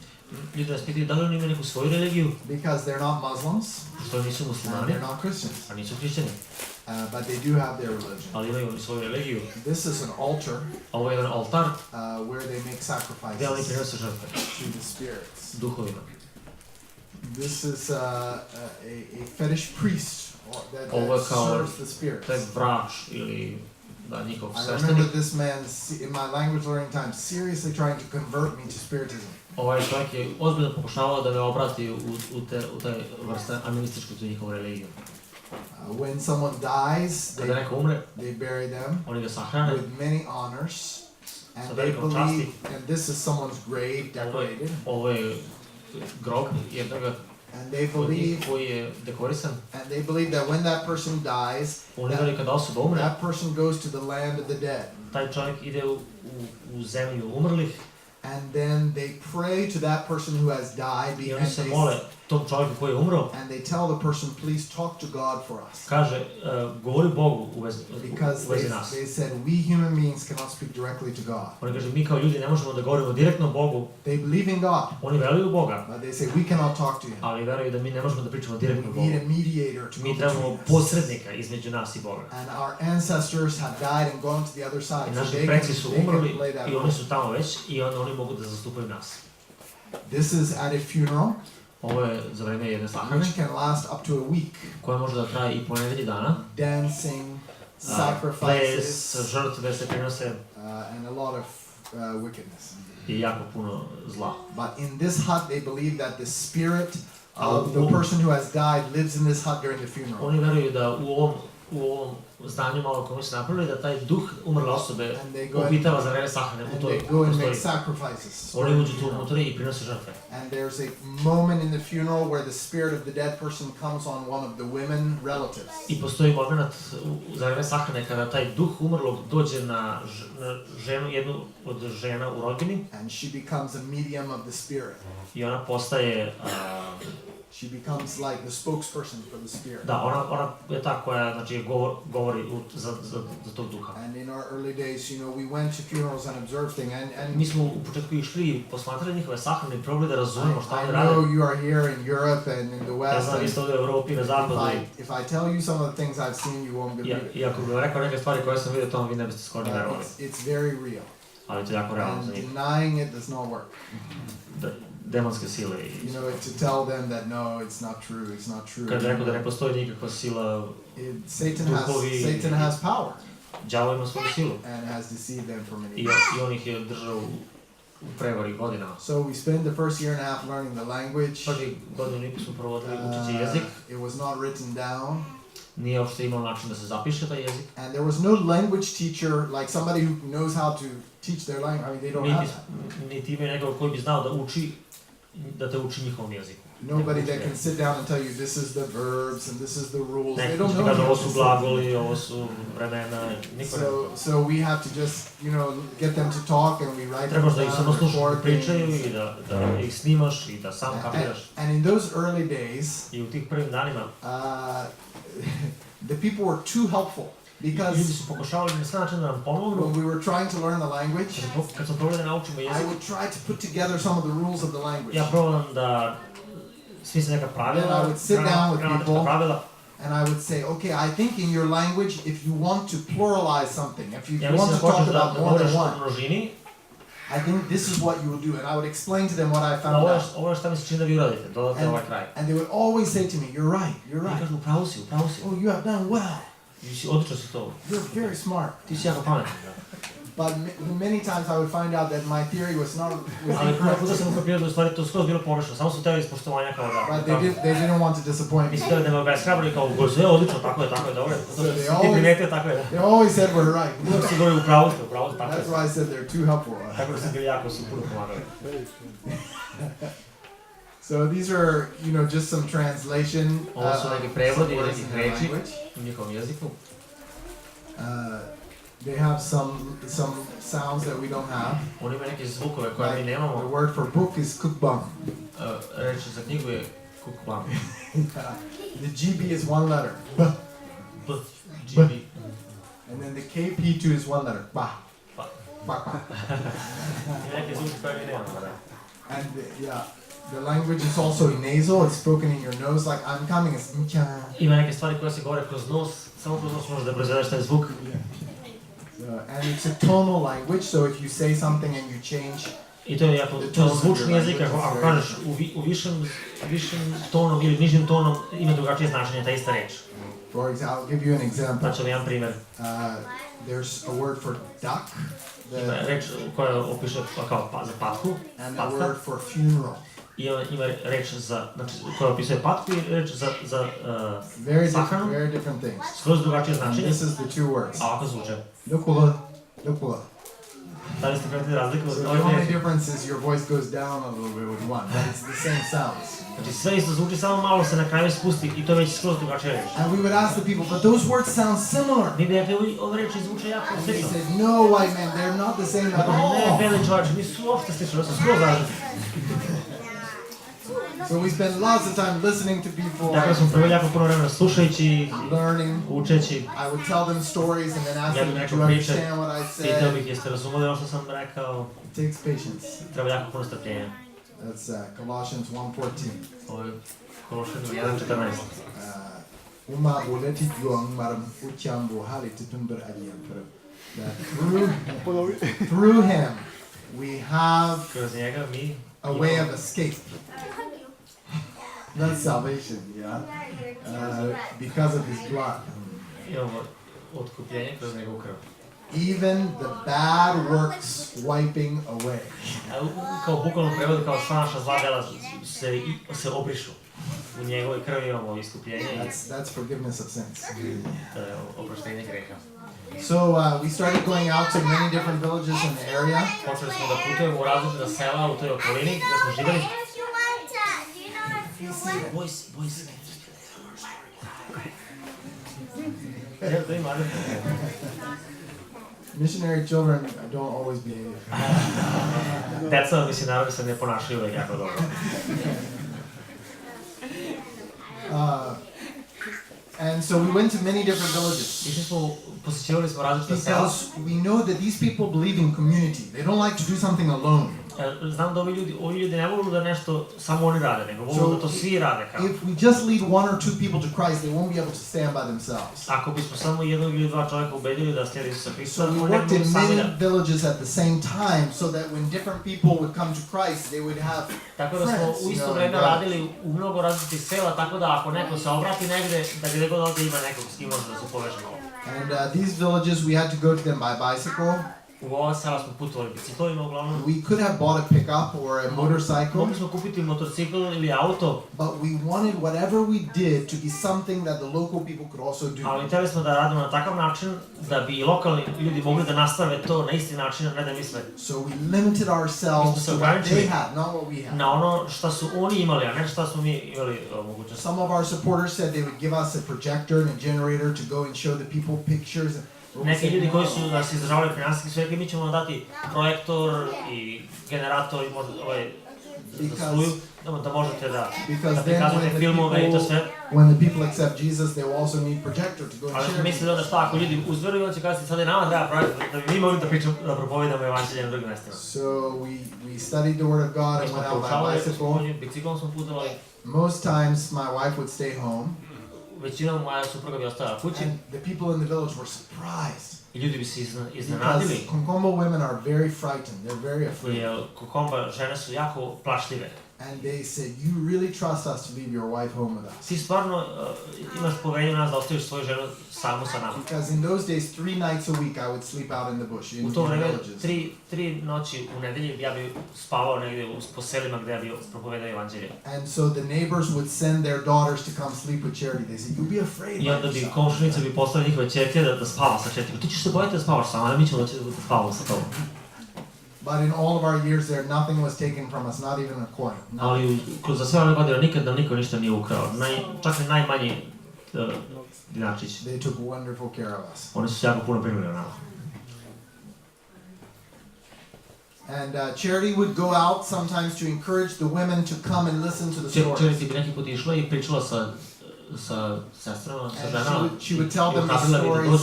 Ljudi nas pitaju da li oni imaju neku svoju religiju, Because they're not Muslims što nisu and muslimani, they're not Christians, a nisu hrišćani, but they do have their religion. ali imaju oni svoju religiju. This is an altar Ovo je jedan oltar where they make gdje oni sacrifices prinose žrtve to the spirits. duhovima. This is a fetish priest Ovo je that kao serves the spirits. taj vrač ili da njihov I sveštenik. remember this man in my language learning time seriously trying to convert me to spiritism. Ovaj čovjek je ozbiljno pokušavao da me obrati u te vrste animističku tu njihovu religiju. When someone dies, Kada neko umre, they bury them oni ga sahrane with many honors, and So they velikom believe, časti. and this is someone's grave decorated, Ovo je grob jednoga and they od njih believe, koji je dekorisan. and they believe that when that person dies, Oni veli kada osoba umre, that person goes to the land of the dead, taj čovjek ide u zemlju umrlih and then they pray to that person who has died, i and oni se mole tom čovjeku koji je umro, they tell the person, please talk to God for us. kaže, govori Bogu u vezi Because nas. they said, we human beings cannot speak directly to God. Oni kaže, mi kao ljudi ne možemo da govorimo direktno Bogu, They believe in God, oni veruju u Boga, but they say, we cannot talk to Him. ali veruju da mi ne možemo da pričamo direktno We need Bogu. a mediator to go Mi trebamo between us. posrednika između nas i Boga. And our ancestors have died and gone to the other side, I so naši they preci su can umrli play that i role. oni su tamo već i onda oni mogu da zastupaju nas. This is at a funeral, Ovo je za vreme jedne sahrane, which can last up to a week. koja može da traje i po nedelji dana. Dancing, Ples, sacrifices, žrtve se prinose and a lot of wickedness. I jako puno zla. But in this hut, they believe that the spirit of the person who has died lives in this hut during the funeral. Oni veruju da u ovom zdanju malo koje su napravili, da taj duh umrle osobe obitava za vreme sahrane u toj They go and make prostoriji. sacrifices. Oni uđu tu unutra i prinose žrtve. And there's a moment in the funeral where the spirit of the dead person comes on one of the women relatives. I postoji moment za vreme sahrane kada taj duh umrlog dođe na ženu, jednu od žena u rodbini. And she becomes a medium of the spirit. I ona postaje She becomes like the spokesperson for the spirit. da, ona je ta koja, znači, govori za tog duha. And in our early days, we went to funerals and observed things. And Mi smo u početku išli i posmatrali njihove sahrane i probali da razumemo šta I oni rade. know you are here in Europe and in the Ja West. znam, vi ste ovdje u Evropi, na zapadu. If I tell you some of the things I've seen, you won't believe it. I ako bih vam rekao neke stvari koje sam vidio, to vi ne biste skoro ni verovali. It's very real. Ali to je jako realno za And njih. denying it does not work. Demonske sile. To tell them that no, it's not true. Kad rekao da ne postoji nikakva sila, Satan has power. đavo ima svoju silu. And has deceived them for many I years. on ih je držao u prevari godinama. So we spent the first year and a half learning the language. Prvi godinu i po smo provodili učeći jezik. It was not written down. Nije uopšte imao način da se zapiše taj jezik. And there was no language teacher, like somebody who knows how to teach their language. I mean, they don't have that. Niti imaju nekog koji bi znao da te uči njihovom jeziku. Nobody that can sit down and tell you this is the verbs and this is the rules. They don't know. Neko ovo su glagoli, ovo su vremena, niko ne zna. So we have to just, get them to talk and we write them Trebaš da ih samo down, slušaš record da pričaju things. i da ih snimaš i da sam kapiraš. And in those early days, I u tih prvim danima the people were too helpful because ljudi su pokušavali na sve način da nam pomognu. when we were trying to learn the language, Kad smo probali da naučimo I jezik, would try to put together some of the rules of the language. ja probam da smislim neka pravila, And I would sit down with gramatička people. pravila. And I would say, okay, I think in your language, if you want to pluralize something, if you Ja want mislim to da talk hoćeš da about more govoriš than o one, množini, I think this is what you will do. And I would explain to them what I found out. ovo je šta mi se čini da vi uradite, dodate ovaj kraj. And they would always say to me, you're right. I kažu, upravo si. Oh, you have done well. Odlično si to. You're very smart. Ti si jako pametan. But many times I would find out that my theory was not Ali puno puta correct. sam ukapirao da u stvari to skroz bilo pogrešno, samo su teli iz poštovanja kao da. But they didn't want to disappoint me. Nisu teli da me obeshrabri kao, sve je odlično, tako je, dobro. Ti primetio, tako je. They always said we're right. Uvijek su govorili upravo ste, tako je. That's why I said they're too helpful. Tako da su bili jako su puno pomagali. So these are, just some translation Ovo su neki prevodi some words nekih in their reči language. u njihovom jeziku. They have some sounds that we don't have. Oni imaju neke zvukove koje mi The nemamo. word for book is kukbang. Reč za knjigu je kukbam. The GB is one letter. B. GB. And then the KP2 is one letter. Ba. Ba. Ba. Ima neke zvuke koje mi nemamo, da. And the language is also nasal. It's spoken in your nose like I'm coming. It's mcha. Ima neke stvari koje se govore kroz nos, samo kroz nos možeš da proizvedeš taj zvuk. And it's a tonal language, so if you say something and you change, I to je jako, to je zvučni jezik, ako kažeš u višem tonom ili nižim tonom ima drugačije značenje ta ista reč. for example, I'll give you an example. Znači vam jedan primjer. There's a word for duck, Ima reč koja opiše kao za patku, and a patka. word for funeral. I ima reč za, znači koja opisuje patku i reč za sahranu. Very different things. Skroz drugačije And značenje, this is the two words. a ovako zvuče. Lukula, lukula. Da li ste pratili razliku So od the ovih only reči? difference is your voice goes down a little bit with one, but it's the same sounds. Znači sve isto zvuči, samo malo se na kraju spusti i to je već skroz drugačije reč. And we would ask the people, but those words sound similar. Mi bi rekli, ove reči zvuče jako And they slično. said, no, white man, they're not the same at Ne, all. beli čovječe, nisu uopšte slično, da su skroz različiti. So we spend lots of time listening to people, Dakle smo proveli jako puno vremena slušajući, learning. učeći. I would tell them stories and then ask Ja them, bih do rekao you priče, understand what I pitao said? bih jeste razumeli ono što sam rekao, It takes patience. treba jako puno strpljenja. That's Colossians 1:14. Ovo je Kološani 1.14. Uma boleti juang maram uchambo halitipun beradiam. That through him we have Kroz njega mi a way of escape. That's salvation, yeah. Because of his blood. imamo otkupljenje kroz njegovu krv. even the bad works wiping away. Kao bukvalno prevodi, kao sva naša zla dela se obrišu. U njegovoj krvi imamo iskupljenje. That's forgiveness of sins. To je oproštenje greha. So we started going out to many different villages in the area. Počeli smo da putujemo u različita sela u toj okolini gde smo živjeli. Missionary children don't always behave. Deca misionari se ne ponašaju uvek jako dobro. And so we went to many different villages. Posjećivali smo različita sela. Because we know that these people believe in community. They don't like to do something alone. Znam da ovi ljudi ne volu da nešto samo oni rade, nego volu da to svi rade kao. If we just lead one or two people to Christ, they won't be able to stand by themselves. Ako bismo samo jednog ili dva čovjeka ubedili da slijede Isusa Hrista, So we worked in many villages at the same time, so that when different people would come to Christ, they would have tako da smo u isto vreme radili u mnogo različitih sela, tako da ako neko se obrati negde, da gde god ovdje ima nekog s kim može da se poveže malo. And these villages, we had to go to them by bicycle. U ova sela smo putovali biciklima uglavnom. We could have bought a pickup or a motorcycle. Mogli smo kupiti motocikl ili auto. But we wanted whatever we did to be something that the local people could also do. Ali htjeli smo da radimo na takav način da bi lokalni ljudi mogli da nastave to na isti način, ne da misle. So we limited ourselves to what they had, not what we had. Na ono što su oni imali, a ne što smo mi imali mogućnost. Some of our supporters said they would give us a projector and a generator to go and show the people pictures. Neki ljudi koji su nas izdržavali finansijski sve, mi ćemo dati projektor i generator i možda za struju, da možete da prikazujete filmove i to sve. When the people accept Jesus, they will also need projector to go and share. Ali smo mislili onda šta, ako ljudi uzveruju, on će kazati sad i nama treba projektor, da bi mi mogli da propovedamo evanđelje na drugim mestima. So we studied the Word of God and went out by bicycle. Biciklom smo putovali. Most times my wife would stay home. Većinom moja supruga bi ostala kući. And the people in the village were surprised. I ljudi bi se iznenadili. Because Konkomba women are very frightened. They're very afraid. Konkomba žene su jako plašljive. And they said, "You really trust us to leave your wife home with us?" Ti stvarno imaš poverenje u nas da ostaviš svoju ženu samu sa nama. Because in those days, 3 nights a week I would sleep out in the bush in the villages. Tri noći u nedelji ja bi spavao negdje po selima gdje ja bi propovedao evanđelje. And so the neighbors would send their daughters to come sleep with Charity. They said, "You'll be afraid." I onda bi komšinice bi poslali njihove ćerke da spava sa Četikom. Ti ćeš se bojati da spavaš sama, a mi ćemo da spavamo sa tobom. But in all of our years there, nothing was taken from us, not even a coin. Ali za sve ove godine nikad nam niko ništa nije ukrao, čak i najmanji dinarčić. They took wonderful care of us. Oni su se jako puno brinuli o nama. And Charity would go out sometimes to encourage the women to come and listen to the stories. Charity bi neki put išla i pričala sa sestrama, sa ženama. She would tell them the stories.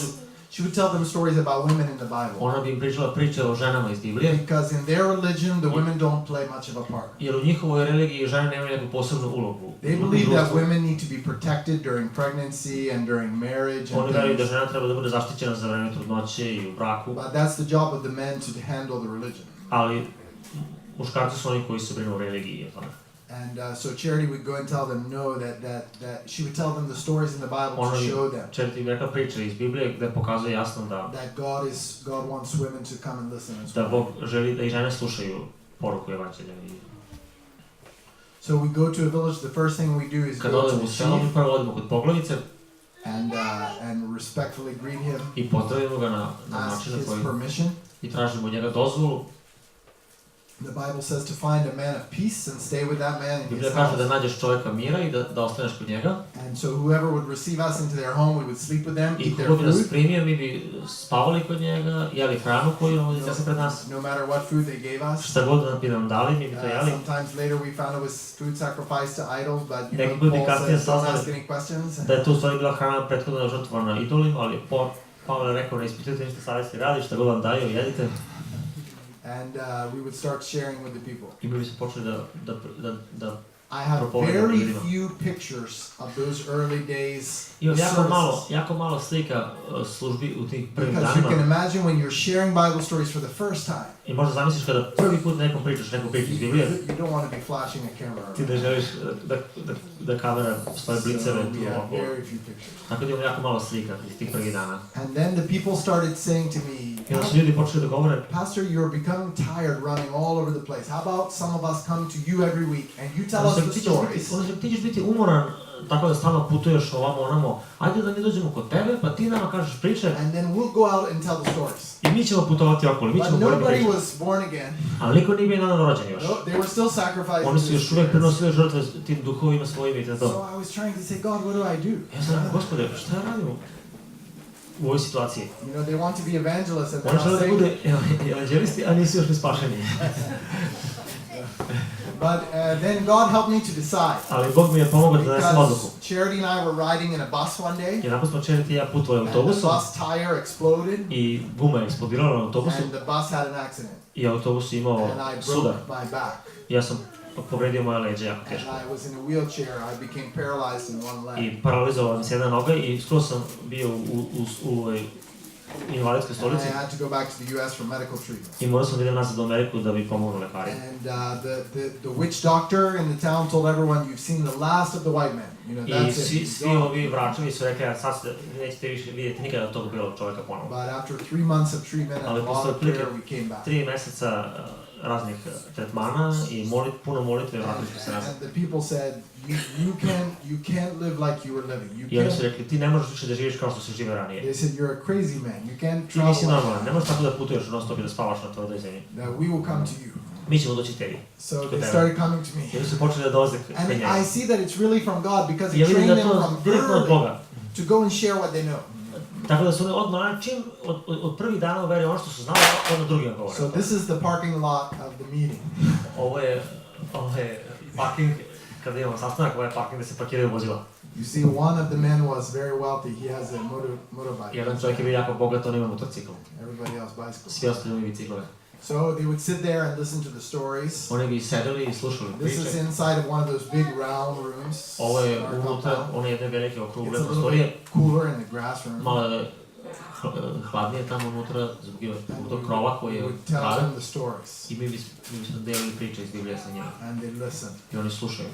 She would tell them stories about women in the Bible. Ona bi im pričala priče o ženama iz Biblije. Because in their religion, the women don't play much of a part. Jer u njihovoj religiji žene nemaju neku posebnu ulogu. They believe that women need to be protected during pregnancy and during marriage. Oni veruju da žena treba da bude zaštićena za vreme trudnoće i u braku. But that's the job of the men to handle the religion. Ali muškarci su oni koji se brinu o religiji. And so Charity would go and tell them that she would tell them the stories in the Bible to show them. Charity bi rekla priče iz Biblije gde pokazuje jasno da God wants women to come and listen as well. Da Bog želi da i žene slušaju poruku evanđelja. So we go to a village, the first thing we do is kad go to odemo u selo, mi prvo odemo kod poglavice and respectfully greet him, i pozdravimo ga na način na koji i tražimo njega dozvolu. The Bible says to find a man of peace and stay with that man in his Biblija house. kaže da nađeš čovjeka mira i da ostaneš kod njega. And so whoever would receive us into their home, we would sleep with them, eat their I ko bi nas food. primio, mi bi spavali kod njega, jeli hranu koju on iznese pred nas. No matter what food they gave us. Šta god bi nam dali, mi bi to jeli. Sometimes later we found it was food sacrificed to idols, but Neki ljudi Paul kasnije says don't ask saznali any questions. da je to u stvari bila hrana prethodna žrtvovana idolima, ali Pavel je rekao ne ispitujte ništa savjesti radi, šta god vam daju, jedite. And we would start sharing with the people. I mi bi se počeli da I have very few pictures of those early days. Imam jako malo slika službi u tih prvim danima. Because you can imagine when you're sharing Bible stories for the first time. I možda zamisliš kada prvi put nekom pričaš neku priču iz Biblije. You don't want to be flashing a camera. Ti ne želiš da kamera stoji bliceve. Very few pictures. Tako da imam jako malo slika iz tih prvih dana. And then the people started saying to me, I onda su ljudi počeli da govore, Pastor, you're becoming tired running all over the place. How about some of us come to you every week and you tell us the stories? onda ti ćeš biti umoran, tako da stalno putuješ ovamo onamo, ajde da mi dođemo kod tebe, pa ti nama kažeš priče. And then we'll go out and tell the stories. I mi ćemo putovati okolo, mi ćemo govoriti priče. But nobody was born again. Ali niko nije bio novorođen još. They were still sacrificing. Oni su još uvijek prinosili žrtve tim duhovima svojim i to. So I was trying to say, God, what do I do? Ja sam rekao, Gospode, šta ja radim u ovoj situaciji? You know, they want to be evangelists and they're Oni not žele da saved. bude evanđelisti, a nisu još ni spašeni. But then God helped me to decide. Ali Bog mi je pomogao da donesem odluku. Because Charity and I were riding in a bus one day. Jer nakon smo Charity i ja putovali And the autobusom bus tire exploded. i guma je eksplodirala na autobusu And the bus had an accident. i autobus je imao And I sudar. broke my back. Ja sam povredio moje leđe jako And teško. I was in a wheelchair. I became paralyzed in one leg. I paralizovao mi se jedna noga i skroz sam bio u invalidskoj And stolici. I had to go back to the US for medical treatment. I morao sam da idem nazad u Ameriku da bi pomogao lekari. And the witch doctor in the town told everyone, you've seen the last of the white man. You know, I that's it. svi ovi vračevi su rekli, sad nećete više vidjeti nikada tog belog čovjeka ponovo. But after 3 months of treatment and a Ali lot posle of prayer, otprilike we came back. 3 meseca raznih tretmana i puno molitve vratili smo se nazad. And the people said, you can't live like you were living. I oni su rekli, ti ne možeš više da živiš kao što si živio ranije. They said, you're a crazy man. You can't Ti travel nisi like normalan, that. ne možeš tako da putuješ non stop i da spavaš na tvojoj zemlji. That we will come to you. Mi ćemo doći tebi. So they started coming to me. I oni su počeli da dolaze ka And njemu. I see that it's really from God because Ja He vidim trained da them to from direktno od early Boga. to go and share what they know. Tako da su oni odmah, čim od prvih dana uveri ono što su znali, odmah drugima govore. So this is the parking lot of the meeting. Ovo je parking, kada imamo sastanak, ovo je parking gde se parkiraju vozila. You see, one of the men was very wealthy. He has a motorbike. Jedan čovjek je bio jako bogat, on ima motorcikl. Everybody else bicycles. Svi ostali imaju biciklove. So they would sit there and listen to the stories. Oni bi sedeli i slušali This is priče. inside of one of those big round rooms. Ovo je in our unutra, compound. one jedne velike It's okrugle a little prostorije. bit cooler in the grass room. Malo je hladnije tamo unutra, zbog tog krova koji We je would tell traven. them the stories, I mi bismo delili priče iz Biblije sa njima. and they listen. I oni slušaju.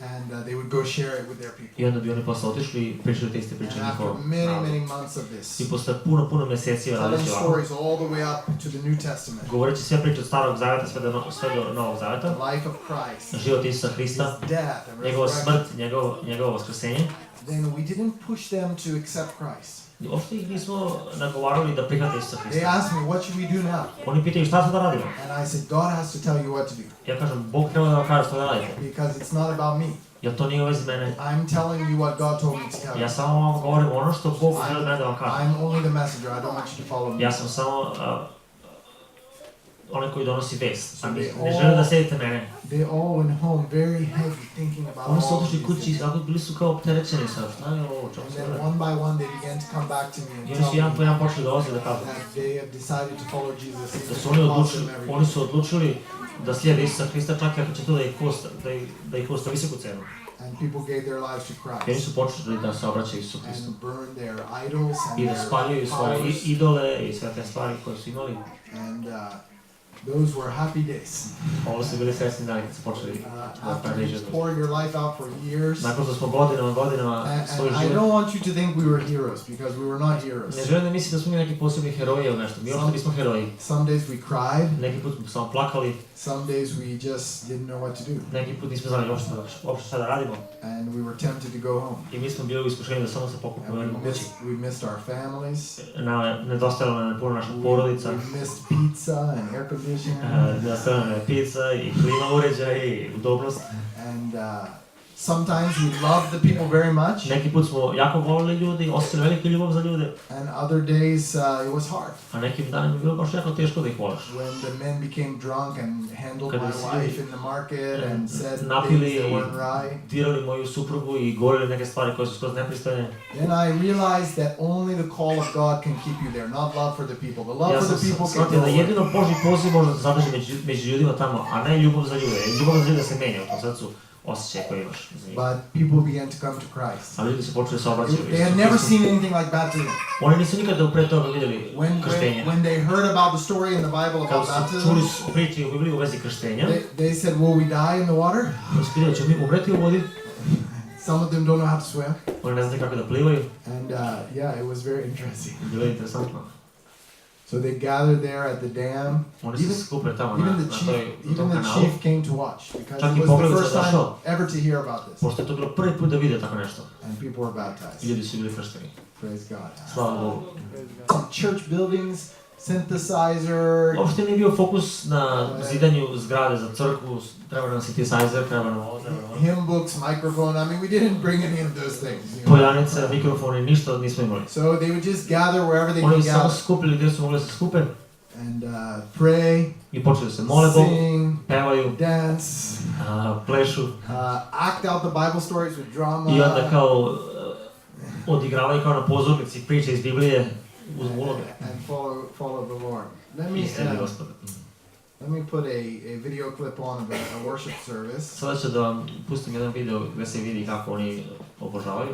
And they would go share it with their people. I onda bi oni posle otišli i pričali te iste And priče after njihovom many, narodu. many months of this, I posle puno meseci telling radeći ovako, stories all the way up to the New Testament, govoreći sve priče od Starog Zaveta sve do Novog Zaveta, the life of Christ, život Isusa Hrista, His death and njegova resurrection, smrt, njegovo vaskrsenje, then we didn't push them to accept Christ. uopšte ih nismo nagovarali da prihvate Isusa They Hrista. asked me, what should we do now? Oni pitaju šta sad da radimo? And I said, God has to tell you what to do, Ja kažem, Bog treba da vam kaže šta da radite. because it's not about me. Jer to nije u vezi mene. I'm telling you what God told me to tell you. Ja samo vam govorim ono što Bog želi mene da vam kaže. I'm only the messenger. I don't want you to follow me. Ja sam samo onaj koji donosi vest. A So ne želim da sledite mene. They all went home very heavy, thinking about Oni su all otišli these kući, things. tako bili su kao opterećeni sad. Šta je ovo? Čemu And se then radi? one by one, they began to come back to me and I oni tell su jedan po jedan me počeli dolaze da kažu that they have decided to follow Jesus. da even su if oni it costs them odlučili, everything. oni su odlučili da slijede Isusa Hrista čak i ako će to da ih košta visoku cenu. And people gave their lives to I oni Christ su počeli da se obraćaju Isusu Hristu and burned their idols and i da their spaljuju svoje powers. idole i sve te stvari koje su imali. And those were happy days. Ovo su bili sretni dani kad su počeli da After pravi we život. poured your life out for years. Nakon što smo godinama svoj And I život. don't want you to think we were heroes, because we were not heroes. Ne želim da misli da smo mi neki posebni heroji ili nešto. Mi uopšte nismo heroji. Some days we cried, Neki put smo samo plakali, some days we just didn't know what to do. neki put nismo znali uopšte šta da radimo. And we were tempted to go home. I mi smo bili u iskušenju da samo se pokupimo And kući. we missed our families. Nedostajalo nam je puno naša porodica. We missed pizza and air conditioning. Nedostajalo nam je pizza i klima uređaj i udobnost. And sometimes we loved the people very much. Neki put smo jako volili ljudi, osjećali veliku ljubav za ljude. And other days it was hard. A nekim danima je bilo baš jako teško da ih voliš. When the men became drunk and handled Kada my se wife in the market and said things napili that i weren't right. dirali moju suprugu i govorili neke stvari koje su skroz nepristojne. Then I realized that only the call of God can keep you there, not love for the people. The love Ja for sam the people can shvatio go da away. jedino Božji poziv može da se zadrži među ljudima tamo, a ne ljubav za ljude. Ljubav za ljude se menja u tom srcu osjećaj koji imaš za njih. But people began to come to Christ. Ali ljudi su počeli se obraćati. They had never seen anything like baptism. Oni nisu nikada pre toga vidjeli krštenje. When they heard about the story in the Bible Kada about su baptism, čuli priče u Bibliji u vezi krštenja, they said, will we die in the water? oni su pitali, ćemo mi umreti u vodi? Some of them don't know how to swim. Oni ne znaju kako da plivaju. And yeah, it was very interesting. Bilo je interesantno. So they gathered there at the dam. Oni se skupe tamo na Even tom the kanalu. chief came to watch because Čak it i was the poglavica first time došao. ever to hear about this. Pošto je to bilo prvi put da vide tako nešto. And people were baptized. Ljudi su bili kršteni. Praise God. Slava Bogu. Some church buildings, synthesizer. Uopšte nije bio fokus na zidanju zgrade za crkvu, treba nam synthesizer, treba nam ovo, treba nam ovo. Hymn books, microphone. I mean, we didn't bring any of those things. Poljanice, mikrofoni, ništa nismo imali. So they would just gather wherever they Oni could su samo gather skupili gdje su mogli se skupe and pray, i počeli da se mole Bogu, sing, pevaju, dance, plešu act out the Bible stories with drama. i onda kao odigravaju kao na pozornici priče iz Biblije uz uloge. And follow the Lord. I slijedi Gospoda. Let me put a video clip on of a worship service. Sada ću da vam pustim jedan video gdje se vidi kako oni obožavaju.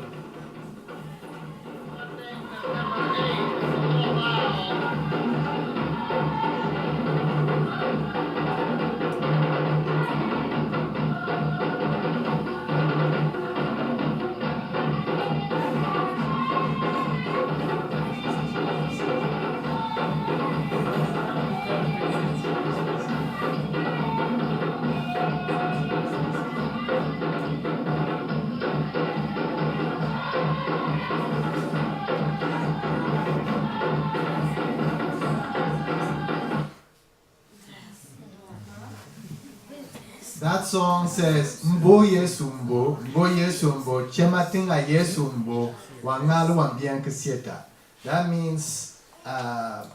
That song says, Mbo Yesumbo, Mbo Yesumbo, Chematinga Yesumbo, Wangalu Wambianka Sieta. That means,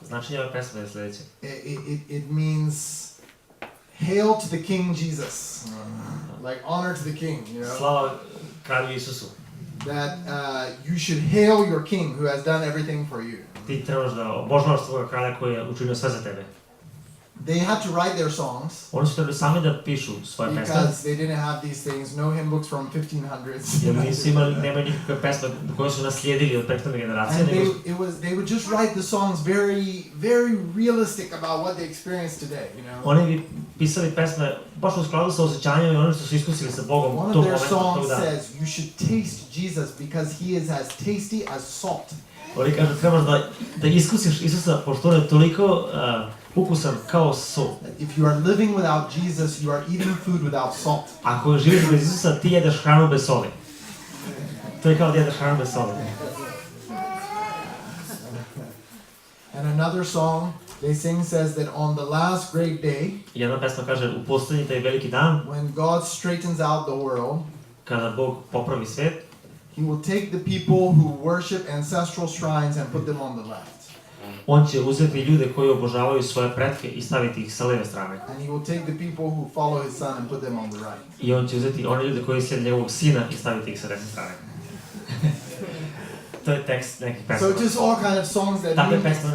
Značenje ove pesme je sljedeće. it means, hail to the King Jesus. Like honor to the King, you know. Slava kralju Isusu. That you should hail your King who has done everything for you. Ti trebaš da obožavaš svoga kralja koji je učinio sve za tebe. They had to write their songs Oni su trebali sami da pišu svoje pesme, because they didn't have these things, no hymn books from 1500s. jer nisu imali, nemaju nikakve pesme koje su naslijedili od prethodne generacije, And nego they would just write the songs very realistic about what they experienced today, you know. oni bi pisali pesme baš u skladu sa osjećanjima i onim što su iskusili sa Bogom One tog of their momenta, tog songs dana. says, you should taste Jesus because he is as tasty as salt. Oni kažu trebaš da iskusiš Isusa pošto on je toliko ukusan kao sol. If you are living without Jesus, you are eating food without salt. Ako živiš bez Isusa, ti jedeš hranu bez soli. To je kao da jedeš hranu bez soli. And another song they sing says that on the last great day, Jedna pesma kaže u posljednji taj veliki dan, when God straightens out the world, kada Bog popravi svijet, he will take the people who worship ancestral shrines and put them on the left. on će uzeti ljude koji obožavaju svoje pretke i staviti ih sa lijeve strane. And he will take the people who follow his son and put them on the right. I on će uzeti one ljude koji slijede njegovog sina i staviti ih sa desne strane. To je tekst nekih pesma. So just all kind of songs that Takve mean, pesme.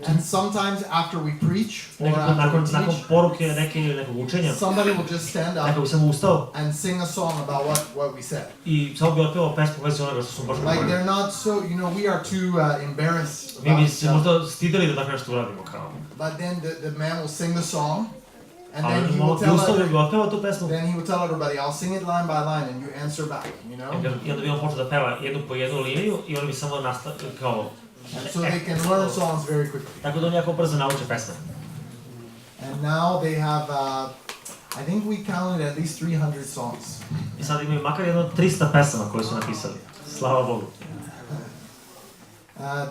and sometimes after we preach or Nekako after we nakon teach, poruke neke ili nekog učenja, somebody will just stand neko up bi samo ustao and sing a song about what we said. i samo bi otpevao pesmu u vezi onoga što smo baš Like govorili. they're not so, you know, we are too embarrassed Mi about bi each se other. možda stideli da tako nešto uradimo kao. But then the man will sing the song, and then Ali he will malo bi tell ustao i bi everybody, otpevao tu pesmu. then he will tell everybody, I'll sing it line by line and you answer back, you know? I onda bi on počeo da peva jednu po jednu liniju i oni bi samo kao... And so they can learn songs very quickly. Tako da oni jako brzo nauče pesme. And now they have, I think we counted at least 300 songs. I sad imaju makar jedno 300 pesama koje su napisali. Slava Bogu.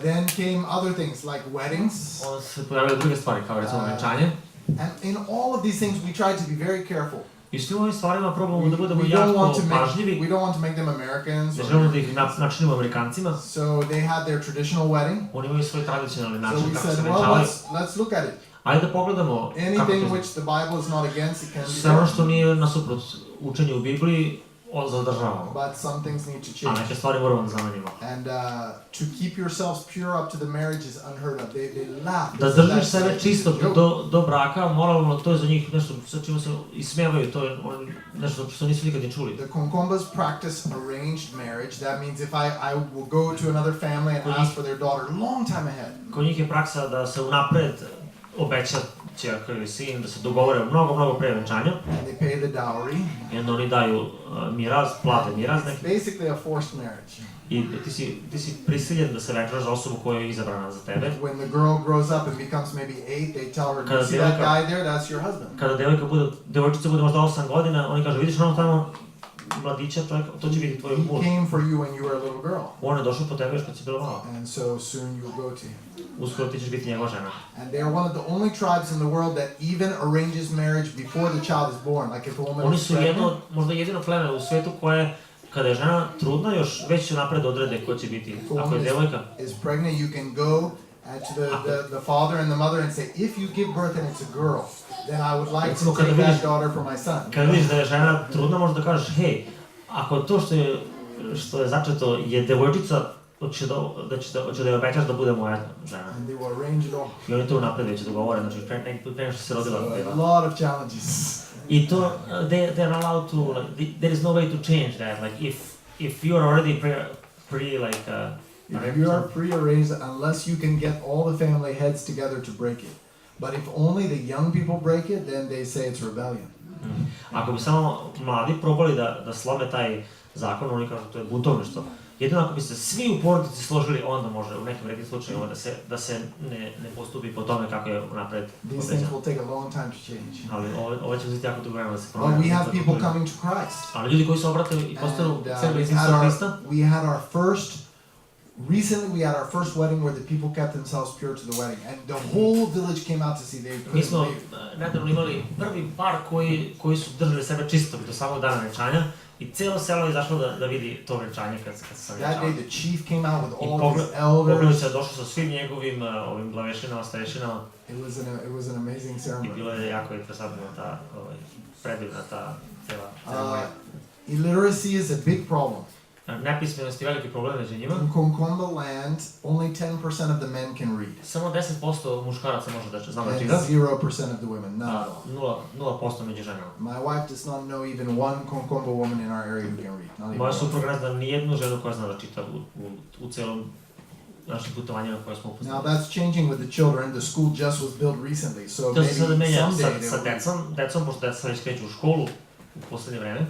Then came other things like weddings. Onda se pojavile druge stvari kao recimo venčanje. And in all of these things we try to be very careful. I svim ovim stvarima probamo da budemo We don't jako want to pažljivi. we don't want to make them Americans. Ne or- želimo da ih načinimo Amerikancima. So they had their traditional wedding. Oni imaju svoj tradicionalni So način we kako se said, well, venčavaju. let's look at it. Ajde da pogledamo kako Anything to... which the Bible is not against, it can be Sve ono done. što nije nasuprot učenju u Bibliji, zadržavamo. But some things need to A change. neke stvari moramo da zamenimo. And to keep yourselves pure up to the marriage is unheard of. They laugh. Da They say, držiš "That's sebe a čisto joke." do braka, moralno, to je za njih nešto sa čime se ismijevaju, to je nešto što nisu nikad ni čuli. The Konkombas practice arranged marriage. That means if I will go to another family and ask for their daughter long time ahead. Kod njih je praksa da se unapred obeća ćerka ili sin, da se dogovore mnogo pre venčanja. And they pay the dowry. I onda oni daju miraz, plate miraz neki. It's basically a forced marriage. I ti si prisiljen da se venčaš za osobu koja je izabrana za tebe. When the girl grows up and becomes maybe 8, they tell her, you see that guy there, that's your husband. Kada devojčica bude možda 8 godina, oni kažu, vidiš ono tamo mladića čovjeka, to će biti tvoj muž. He came for you when you were a little girl. On je došao po tebe još kad si bila mala. And so soon you'll go to him. Uskoro ti ćeš biti njegova žena. And they are one of the only tribes in the world that even arranges marriage before the child is born. Like if a woman Oni is su možda jedino pleme u svijetu koje, kada je žena trudna, još već napred odrede ko će biti. Ako je devojka is pregnant, you can go to the father and the mother and say, if you give birth and it's a girl, then I would like to take that daughter for my son. Kada vidiš da je žena trudna, možeš da kažeš, hej, ako to što je začeto je devojčica, hoće da je obećaš da bude moja žena. And they will arrange it all. I oni to napred već dogovore, znači pre što se rodila. A lot of challenges. I to, they're allowed to, like, there is no way to change that. Like, if you are already if you are pre-arranged, unless you can get all the family heads together to break it. But if only the young people break it, then they say it's rebellion. Ako bi samo mladi probali da slome taj zakon, oni kažu to je buntovništvo. Jedino ako bi se svi u porodici složili, onda može u nekim redim slučajima da se ne postupi po tome kako je napred obećano. These things will take a long time to change. Ali ovo će uzeti jako dugo vremena da se promeni. But we have people coming to Christ. Ali ljudi koji se obrate i postanu sebe iz Isusa Hrista. Recently we had our first wedding where the people kept themselves pure to the wedding, and the whole village came out to see. Mi smo nedavno imali prvi par koji su držali sebe čistog do samog dana venčanja i cijelo selo je izašlo da vidi to venčanje kad se sam venčao. That day the chief came out with all his elders. Pogledaj se došao sa svim njegovim ovim glavešinama, starešinama. It was an amazing ceremony. I bilo je jako interesantno ta predivna ta cijela ceremonija. Illiteracy is a big problem. Nepismenost je veliki problem među njima. In Konkomba land, only 10% of the men can read. Samo 10% muškaraca može da zna da čita. And 0% of the women, not at all. 0% među ženama. My wife does not know even one Konkomba woman in our area who can read. Moja supruga ne zna ni jednu ženu koja zna da čita u celom našim putovanjima koje smo upoznali. Now that's changing with the children. The school just was built recently, so maybe someday sa decom, pošto deca već kreću u školu u poslednje vreme.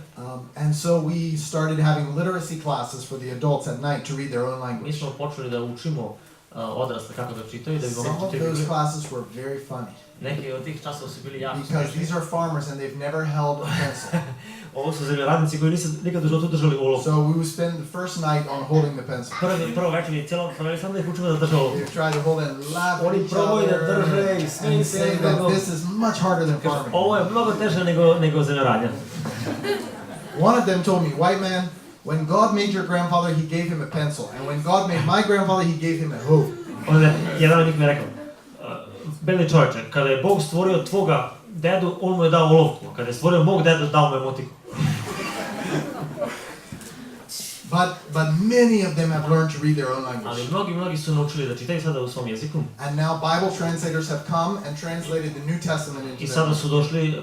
And so we started having literacy classes for the adults at night to read their own language. Mi smo počeli da učimo odrasle kako da čitaju, da bi mogli čitati. Some of those classes were very funny. Neki od tih časova su bili jako smiješni. Because these are farmers and they've never held a pencil. Ovo su zemljoradnici koji nisu nikad u životu držali olovku. So we would spend the first night on holding the pencil. Prvo večer je cijelo proveli samo da ih učimo da drže olovku. They try to hold it and laugh at each other and say that this is much harder than farming. Ovo je mnogo teže nego zemljoradnja. One of them told me, white man, when God made your grandfather, he gave him a pencil. And when God made my grandfather, he gave him a hoe. Onda jedan od njih mi rekao, beli čovječe, kada je Bog stvorio tvoga dedu, on mu je dao olovku. Kada je stvorio mog dedu, dao mu je motiku. But many of them have learned to read their own language. Ali mnogi su naučili da čitaju sada u svom jeziku. And now Bible translators have come and translated the New Testament into I sada su došli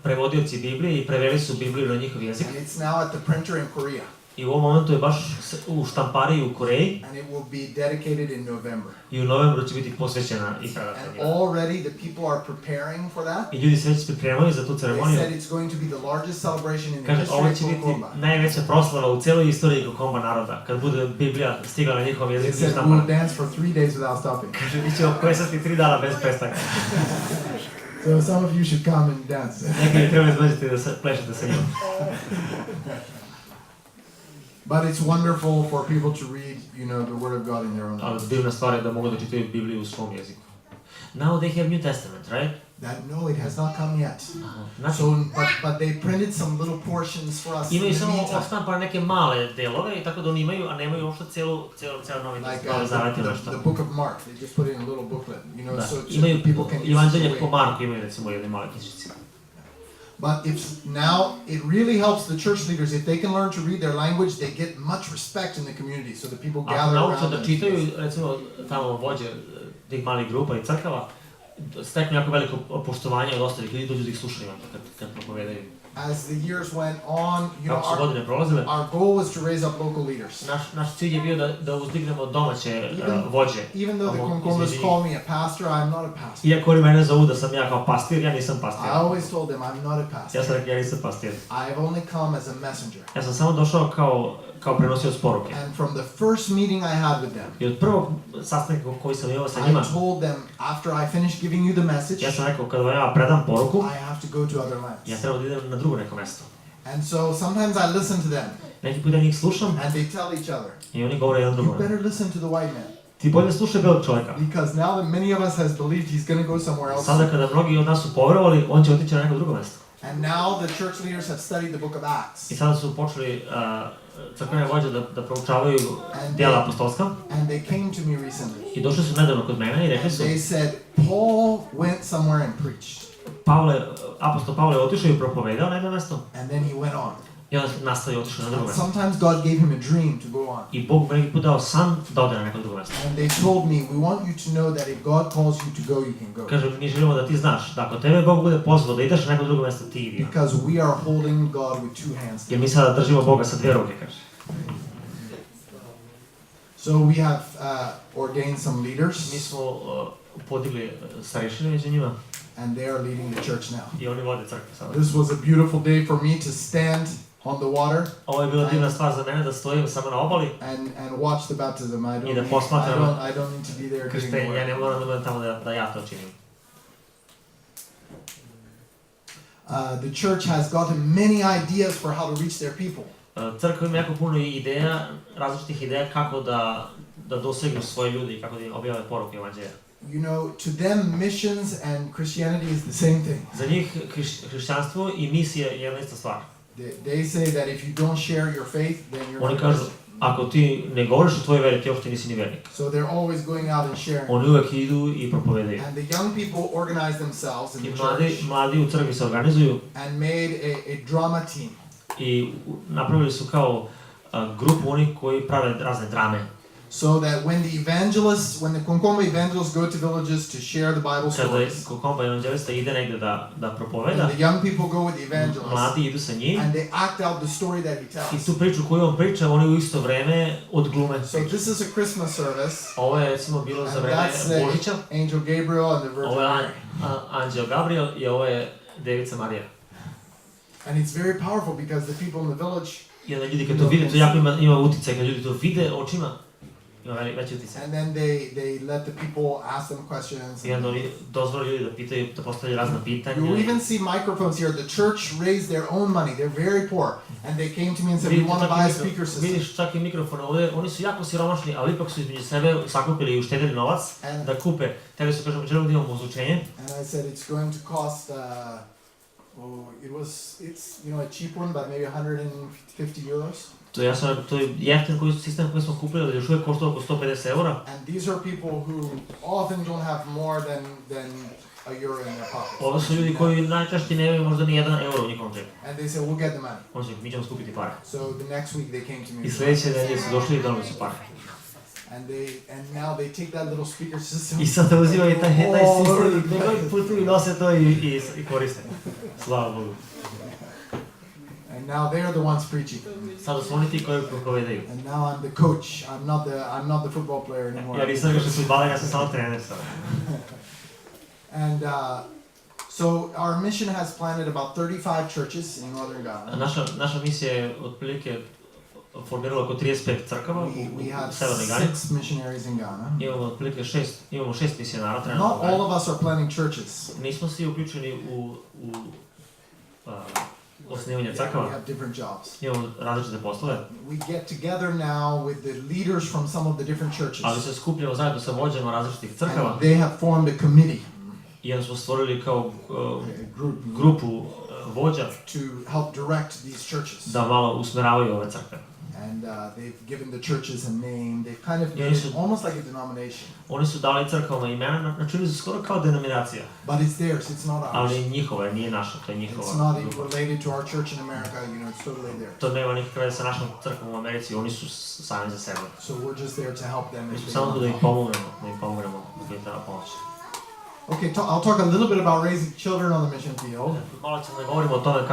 prevodioci Biblije i preveli su Bibliju na njihov jezik. And it's now at the printer in Korea. I u ovom momentu je baš u štampariji u Koreji. And it will be dedicated in November. I u novembru će biti posvećena i predata. And already the people are preparing for that. I ljudi se već pripremaju za tu ceremoniju. They said it's going to be the largest celebration in the history ovo će of biti Konkomba. najveća proslava u cijeloj istoriji Konkomba naroda, kad bude Biblija stigla na njihov jezik. They said we'll dance for 3 days without stopping. Kaže, mi ćemo plesati 3 dana bez prestanka. So some of you should come and dance. Neki treba izdođete da plešete sa njima. But it's wonderful for people to read, the Word of God in their own language. Ali divna stvar je da mogu da čitaju Bibliju u svom jeziku. Now they have New Testament, right? No, it has not come yet. So, but they printed some little portions for us. Imaju samo odštampane neke male delove i tako da oni imaju, a nemaju uopšte cijelo novi zavet ili nešto. The Book of Mark, they just put it in a little booklet, so people can Evanđelje po Marku imaju recimo jedne male knjižice. But now it really helps the church leaders if they can learn to read their language, they get much respect in the community, so the people gather around. Ako nauče da čitaju, recimo tamo vođe tih malih grupa i crkava, steknu jako veliko poštovanje od ostalih ljudi, dođu da ih slušaju kad propovedaju. as the years went on, Kako su godine prolazile, our goal was to raise up local leaders. naš cilj je bio da uzdignemo domaće vođe. Even though the Konkombas call me a pastor, I'm not a pastor. Iako oni mene zovu da sam ja kao pastir, ja nisam I pastir. always told them I'm not a pastor. Ja sam rekao, ja nisam pastir. I've only come as a messenger. Ja sam samo došao kao prenosioc poruke. And from the first meeting I had with them, I od prvog sastanka koji sam imao sa I njima, told them after I finish giving you the message, ja sam rekao, kada ja predam poruku, I have to go to other lands. ja treba da idem na drugo neko mesto. And so sometimes I listen to them, Neki put ja njih slušam and they tell each other, i oni govore jedan you drugom. better listen to the white man, Ti bolje slušaj belog čovjeka. because now that many of us has believed he's going to go somewhere else. Sada kada mnogi od nas su poverovali, on će otići na neko drugo mesto. And now the church leaders have studied the book of Acts, I sada su počeli crkvene vođe da proučavaju djela apostolska and they came to me recently, i došli su nedavno kod mene i rekli and su, they said Paul went somewhere and preached, apostol Pavle je otišao i propovedao na jedno mesto and then he went on. i onda nastavio otišao na drugo And mesto. sometimes God gave him a dream to go on. I Bog mu neki put dao san da ode na neko drugo mesto. And they told me, we want you to know that if God calls you to go, you can go. Kaže, mi želimo da ti znaš, da ako tebe Bog bude pozvao da ideš na neko drugo mesto, ti idi. Because we are holding God with two hands. Jer mi sada držimo Boga sa dvije ruke, kaže. So we have ordained some Mi leaders, smo podigli starešine među njima and they are leading the church now. i oni vode crkvu sada. This was a beautiful day for me to stand on the water Ovo je bila divna stvar za mene da stojim samo na obali, and watch the baptism. I I da don't posmatram need to be there doing the krštenje, ja ne work. moram da budem tamo da ja to činim. The church has gotten many ideas for how to reach their people. Crkva ima jako puno ideja, različitih ideja kako da dosegnu svoje ljude i kako da im objave poruke evanđelja. You know, to them, missions and Christianity is the same thing. Za njih hrišćanstvo i misija je jedna ista stvar. They say that if you don't share your faith, then you're not Oni a kažu, Christian. ako ti ne govoriš o tvojoj veri, ti uopšte nisi ni vernik. So they're always going out and sharing. Oni uvek idu i propovedaju. And the young people organized themselves in I the church mladi u crkvi se organizuju and made a drama team. i napravili su kao grupu onih koji prave razne drame. So that when the Konkomba evangelists go to villages to share the Bible Kada stories, Konkomba evanđelista ide negde da propoveda, and the young people go with the evangelists, mladi idu sa njim and they act out the story that he i tells. tu priču koju on priča, oni u isto vreme odglume. So this is a Christmas service, Ovo je recimo bilo za and vreme that's Božića, Angel Gabriel and the Virgin ovo je Mary. Anđeo Gabriel i ovo je Devica Marija. And it's very powerful because the people in the village, I onda ljudi kad to vide, to jako ima uticaj, kad ljudi to vide očima, ima veći uticaj. and then they let the people ask them questions. I onda oni dozvole ljudi da pitaju, da postavljaju razna pitanja. You even see microphones here. The church raised their own money. They're very poor. And they came to me and said, we want to buy a speaker system. Vidiš čak i mikrofon ovdje, oni su jako siromašni, ali ipak su između sebe sakupili i uštedili novac da kupe. Tebi su kažemo, želimo da imamo zvučenje. And I said it's going to cost, it's a cheap one, but maybe 150 euros. To je jeftin sistem koji smo kupili, ali još uvijek košta oko 150 €. And these are people who often don't have more than a euro in their pockets. Ovo su ljudi koji najčešće nemaju možda ni 1 euro u njihovom džepu. And they said, we'll get the money. Oni su, mi ćemo skupiti pare. So the next week they came to me. I sljedeće nedelje su došli i donali su pare. And now they take that little speaker system. I sad uzimaju taj sistem, njegovi putuju, nose to i koriste. Slava Bogu. And now they are the ones preaching. Sada su oni ti koji propovedaju. And now I'm the coach. I'm not the football player anymore. Ja nisam više fudbaler, ja sam samo trener sada. And so our mission has planted about 35 churches in northern Ghana. Naša misija je otprilike formirala oko 35 crkava We have u severnoj Gani. 6 missionaries in Ghana. Imamo otprilike 6 misionara Not trenutno. all of us are planting churches. Nismo svi uključeni u osnivanje We crkava. have different jobs. Imamo različite poslove, We get together now with the leaders from some of the different churches. ali se skupljamo zajedno sa vođama različitih crkava And they have formed a committee i onda smo stvorili kao a group grupu vođa to help direct these churches. da malo usmeravaju ove crkve. And they've given the churches a name. They've kind of made Yes. it almost like a denomination. Oni su dali crkvama imena, načinili su skoro kao denominacija, But it's theirs, it's not ours. ali njihova, nije naša, to je It's njihova not even grupa. related to our church in America, it's totally theirs. To nema nikakve veze sa našom crkvom u Americi, oni su sami za sebe. So we're just there to help them Mi if smo they samo tu want da im help. pomognemo, da im treba pomoći. Okay, I'll talk a little bit about raising children on the mission field. Malo ćemo da govorimo o tome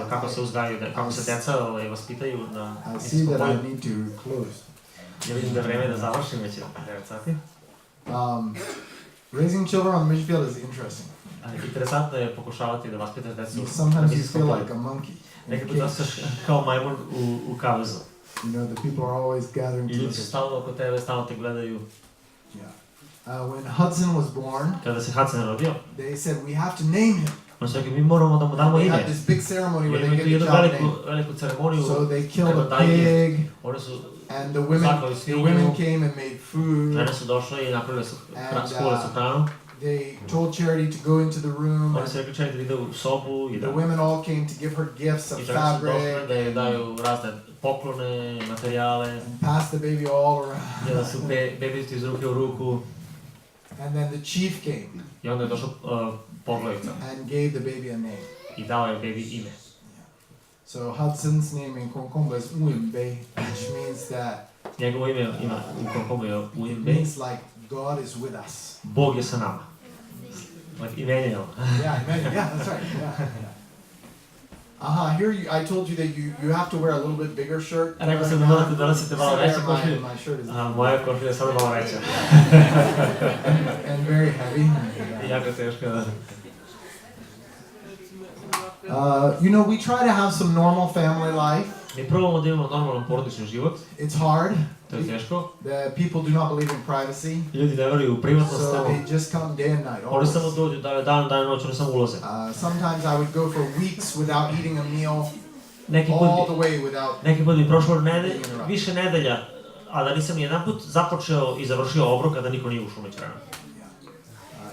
kako se uzgajaju, kako se deca vaspitaju na misijskom polju. I see that I need to close. Ja vidim da je vreme da završim, već je 9 sati. Raising children on the mission field is interesting. Interesantno je pokušavati da vaspitaš decu na Sometimes you misijskom feel polju. like a monkey. Nekad put ostaš kao majmun u kavezu. You know, the people are always gathering I ljudi together. su stalno oko tebe, stalno te gledaju. When Hudson was born, Kada se Hudson rodio, they said we have to name him. oni su rekli mi moramo da mu damo They ime. had this big ceremony where they Imaju get the jednu child name. veliku ceremoniju. So they killed kako a daju ime. pig, Oni su and the zaklali women svinju. came and made food. Žene su došle i napravile su And, skuhale su hranu. They told Charity to go into the room. Oni su rekli Charity da ide u sobu i The da... women all came to give her gifts of I žene su došle fabric da joj daju razne poklone, materijale. and pass the baby all around. I da su bebici iz ruke u ruku. And then the chief came I onda je došao poglavica and gave the baby a name. i dao je bebi ime. So Hudson's name in Konkomba is Uimbe, which means that Njegovo ime ima u Konkombu je Uimbe. means like God is with us. Bog je sa nama. Like Emmanuel. Yeah, that's right. Yeah. Here I told you that you have to wear a little bit bigger shirt. Rekao sam da morate da nosite malo veće košulje. My shirt is Moja košulja je samo malo veća. and very heavy. I jako teška, da. You know, we try to have some normal family life. Mi probamo da imamo normalan porodični život. It's hard. To je teško. The people do not believe in privacy. Ljudi ne veruju u privatnost. So they just come day and night. Oni samo dođu dan i noć, oni samo ulaze. Sometimes I would go for weeks without eating a meal. Neki put bi prošlo više nedelja, a da nisam jedan put započeo i završio obrok, a da niko nije ušao među vremena.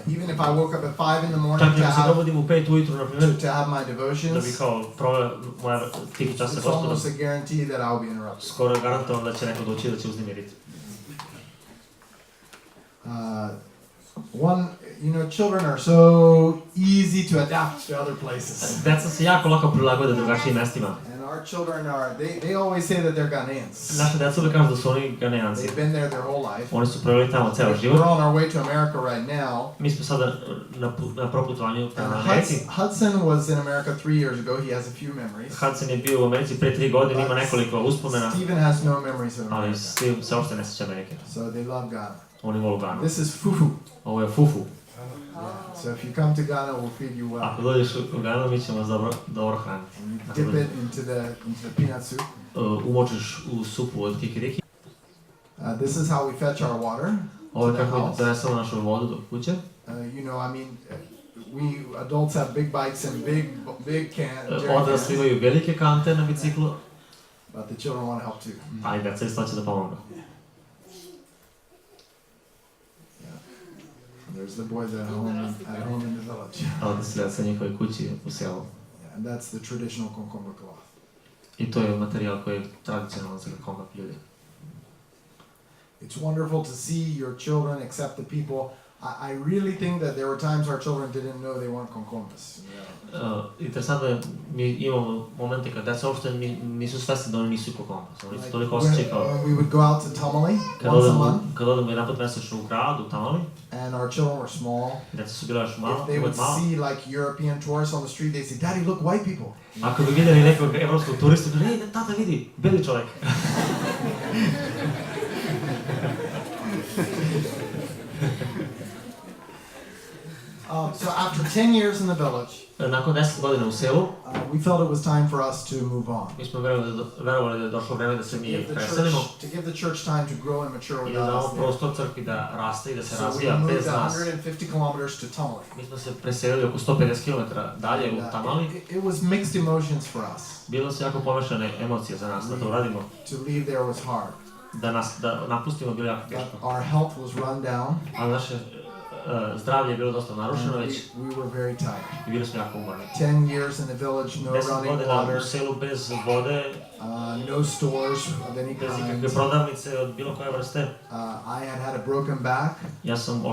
Even if I woke up at 5 in the morning Čak i da se probudim u 5 ujutru, na primjer, to have my da devotions, bih kao proveo moja tihi čas sa it's Gospodom, almost a guarantee that I'll be interrupted. skoro je garantovan da će neko doći i da će uznemiriti. Children are so easy to adapt to other places. Deca se jako lako prilagode drugačijim mestima. And our children they always say that they're Ghanaians. Naše deca uvijek kažu da su oni Ganejanci. They've been there their whole life. Oni su proveli tamo ceo život. We're on our way to America right now. Mi smo sada na proputovanju prema Americi. Hudson was in America 3 years ago. He has a few memories. Hudson je bio u Americi pre 3 godine, ima nekoliko uspomena. Stephen has no memories of Ali America. Steve se uopšte ne sjeća Amerike. So they love Ghana. Oni volu Ganu. This is fufu. Ovo je fufu. So if you come to Ghana, we'll feed you well. Ako dođeš u Ganu, mi ćemo vas dobro hraniti. Dip it into the peanut soup. Umočiš u supu od kikiriki. This is how we fetch our water. Ovo je kako donesemo našu vodu do kuće. We adults have big bikes and big cans. Odrasli imaju velike kante na biciklu. But the children want to help too. A i deca isto će da pomognu. There's the boys at home in the village. Ovdje se deca njihove kući u selu. And that's the traditional Konkomba cloth. I to je materijal koji je tradicionalan za Konkomba ljudi. It's wonderful to see your children accept the people. I really think that there were times our children didn't know they weren't Konkombas. Interesantno je, mi imamo momente kad deca uopšte nisu svesni da oni nisu Konkombas. Oni su toliko osjećaju kao... We would go out to Tamale once a month. Kad odemo jedan put mesečno u grad, u Tamale. And our children were small. Deca su bila još malo. If they would see like European tourists on the street, they'd say, "Daddy, look, white people." Ako bi vidjeli nekog evropskog turista, bi rekli, tata vidi, beli čovjek. So after 10 years in the village, nakon 10 godina u selu, we felt it was time for us to move on. Mi smo verovali da je došlo vreme da se mi preselimo. To give the church time to grow and mature I without da us. damo prostor crkvi da raste i da se So we razvija moved bez nas. 150 kilometers to Tamale. Mi smo se preselili oko 150 km dalje u Tamali. It was mixed emotions for us. Bilo su jako pomešane emocije za nas da to uradimo. To leave there was hard. Da napustimo bilo jako teško. Our health was run down. A naše zdravlje je bilo dosta narušeno već. We were very tired. I bili smo jako umorni. 10 years in the village, no 10 running godina u water. selu bez vode. No stores of any kind. Bez ikakve prodavnice od bilo koje vrste. I had a broken back. Ja sam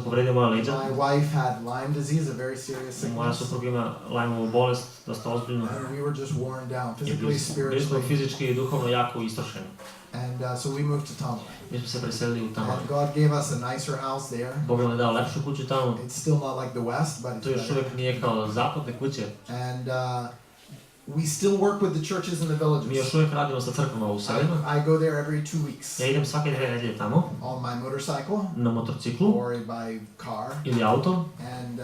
povredio moja leđa. My wife had Lyme disease, a very serious sickness. Moja supruga ima Lymeovu bolest, dosta ozbiljnu. And we were just worn down, physically, spiritually. Bili smo fizički i duhovno jako istrošeni. And so we moved to Tamale. Mi smo se preselili u Tamale. And God gave us a nicer house there. Bog nam je dao lepšu kuću tamo. It's still not like the West, but To it's još uvijek nije kao zapadne kuće. And we still work with the churches in the villages. Mi još uvijek radimo sa crkvama u selima. I go there every 2 weeks. Ja idem svake 2 nedelje tamo. On my motorcycle. Na motorciklu. Or by car. Ili autom. And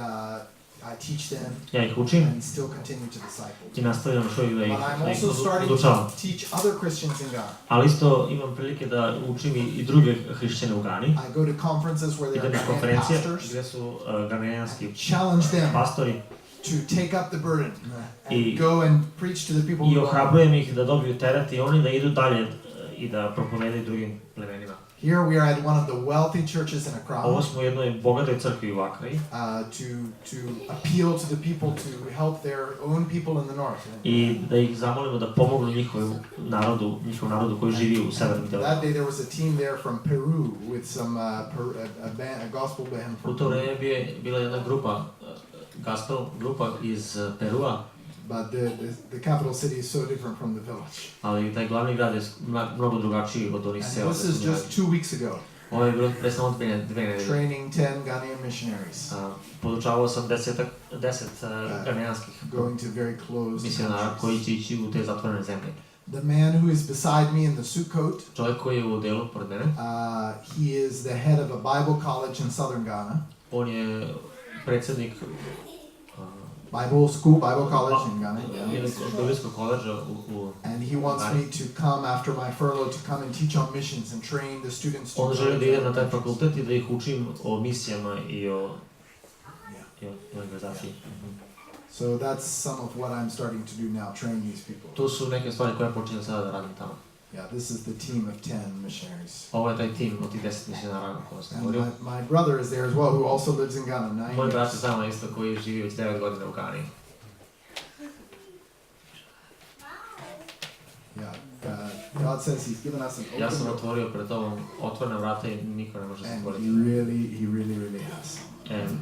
I teach them. Ja ih učim. And still continue to disciple. I nastavljam još uvijek da ih But I'm also starting odučavam. to teach other Christians in Ghana. Ali isto imam prilike da učim i druge hrišćane u Gani. I go to conferences where there are Idem na Ghanaian konferencije pastors. gdje su ganijanski Challenge them pastori. to take up the burden I and go and preach to the people I who are. ohrabrujem ih da dobiju teret i oni da idu dalje i da propovedaju drugim plemenima. Here we are at one of the wealthy churches in Accra. Ovo smo u jednoj bogatoj crkvi u Akri. To appeal to the people to help their own people in the north. I da ih zamolimo da pomognu njihovom narodu koji živi u severnom delu. That day there was a team there from Peru with some a gospel band U from to Peru. vreme je bila jedna grupa, gospel grupa iz Perua. But the capital city is so different from the village. Ali taj glavni grad je mnogo drugačiji od onih sela. This is just 2 weeks ago. Ovo je bilo pre samo 2 nedelje. Training 10 Ghanaian missionaries. Podučavao sam 10 ganijanskih misionara koji će ići u te zatvorene zemlje. The man who is beside me in the suit coat, čovjek koji je u delu pored mene, he is the head of a Bible college in southern Ghana. On je predsjednik Bible school, Bible college in Ghana. Biblijskog koledža u And he wants me to come after my furlough to come and teach on missions and train the students to. On želi da idem na taj fakultet i da ih učim o misijama i o evangelizaciji. So that's some of what I'm starting to do now, train these people. To su neke stvari koje počinjem sada da radim tamo. Yeah, this is the team of 10 missionaries. Ovo je taj tim od tih 10 misionara koji sam And govorio. my brother is there as well, who also lives in Ghana. 9 Moj brat years. je samo isto koji živi već 9 godina u Gani. Yeah, God says He's given us an Ja open sam door. otvorio pred tobom otvorena vrata i niko ne može And zatvoriti. He really has.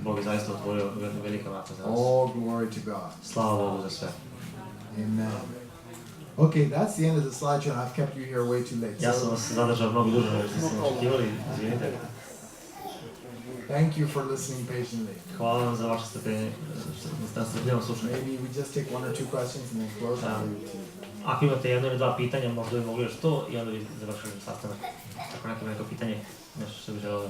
Bog je zaista otvorio velika vrata za nas. All glory to God. Slava Bogu za sve. Amen. Okay, that's the end of the slideshow, and I've kept you here way too late. Ja sam So, vas zadržao mnogo duže nego što sam očekivali, izvinite. thank you for listening patiently. Hvala vam za vaše strpljivo slušanje. Maybe we just take 1 or 2 questions and then close. Ako imate 1 ili 2 pitanja, možda bi mogli još to i onda bi završili sastanak. Ako neko pitanje, nešto što bi želeo da